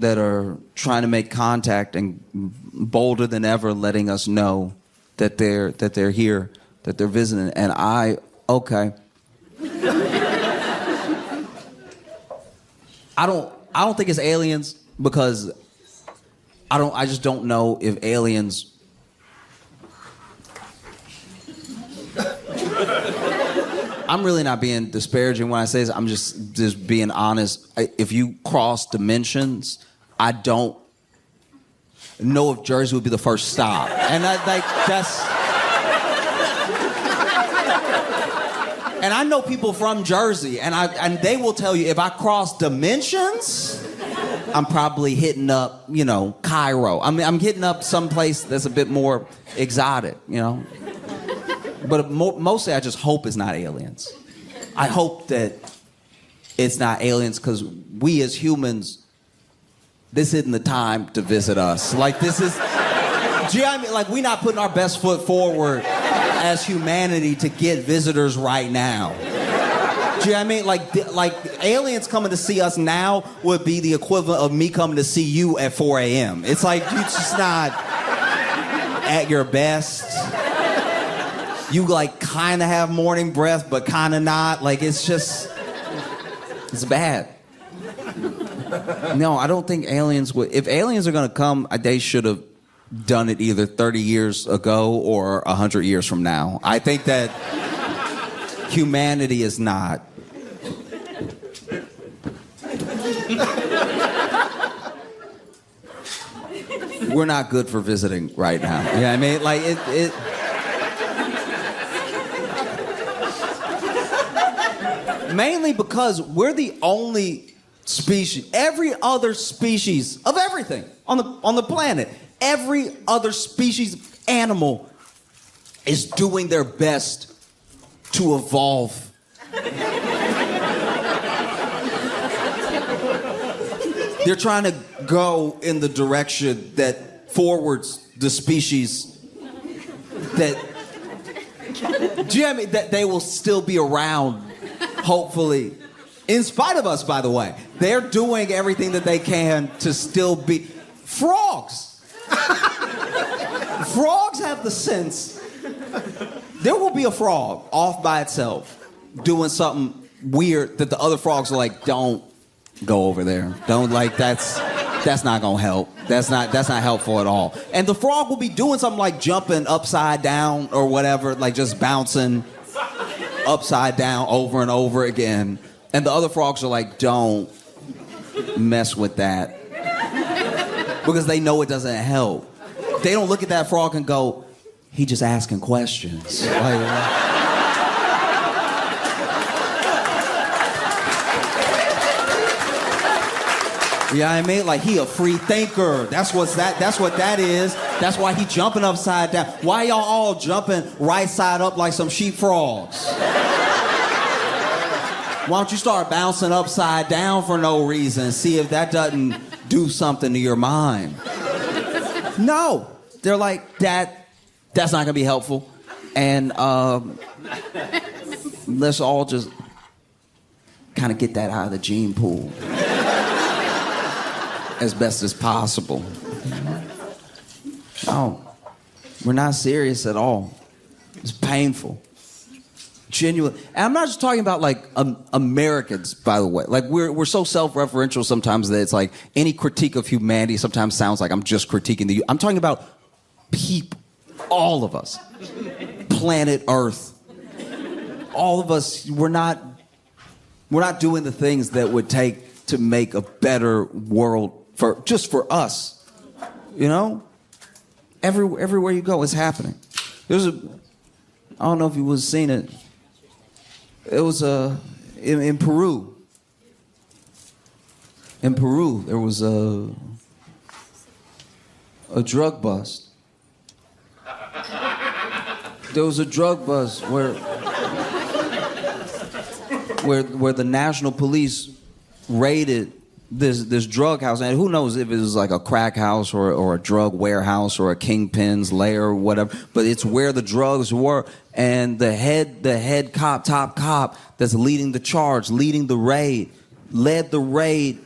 S3: that are trying to make contact and bolder than ever letting us know that they're here, that they're visiting. And okay. I don't think it's aliens because I just don't know if aliens I'm really not being disparaging when I say this. I'm just being honest. If you cross dimensions, I don't know if Jersey would be the first stop. And that's... And I know people from Jersey, and they will tell you if I cross dimensions, I'm probably hitting up, Cairo. I'm hitting up someplace that's a bit more exotic, But mostly I just hope it's not aliens. I hope that it's not aliens because we as humans, this isn't the time to visit us. Like, this is... Do you know what I mean? Like, we're not putting our best foot forward as humanity to get visitors right now. Do you know what I mean? Like aliens coming to see us now would be the equivalent of me coming to see you at 4 a.m. It's like, you're just not at your best. You like kind of have morning breath, but kind of not. Like, it's bad. No, I don't think aliens would. If aliens are going to come, they should have done it either 30 years ago or 100 years from now. I think that humanity is not. We're not good for visiting right now. You know what I mean? Like, it mainly because we're the only species. Every other species of everything on the planet, every other species animal is doing their best to evolve. They're trying to go in the direction that forwards the species that, do you know what I mean? That they will still be around, hopefully. In spite of us, by the way. They're doing everything that they can to still be... Frogs! Frogs have the sense. There will be a frog off by itself doing something weird that the other frogs are like, don't go over there. Don't, like, that's not gonna help. That's not helpful at all. And the frog will be doing something like jumping upside down or whatever, like just bouncing upside down over and over again. And the other frogs are like, don't mess with that. Because they know it doesn't help. They don't look at that frog and go, he just asking questions. Like, you know what I mean? Like, he a free thinker. That's what that is. That's why he jumping upside down. Why y'all all jumping right side up like some sheep frogs? Why don't you start bouncing upside down for no reason? See if that doesn't do something to your mind. No. They're like, that's not gonna be helpful. And let's all just kind of get that out of the gene pool as best as possible. No, we're not serious at all. It's painful. Genuine. And I'm not just talking about like Americans, by the way. Like, we're so self-referential sometimes that it's like any critique of humanity sometimes sounds like I'm just critiquing the... I'm talking about people, all of us, planet Earth. All of us, we're not We're not doing the things that would take to make a better world for us. You know? Everywhere you go, it's happening. I don't know if you was seen it. It was in Peru. In Peru, there was a drug bust. There was a drug bust where the national police raided this drug house, and who knows if it was like a crack house or a drug warehouse or a kingpin's lair or whatever, but it's where the drugs were. And the head cop, top cop that's leading the charge, leading the raid, led the raid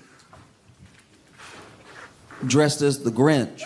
S3: dressed as the Grinch.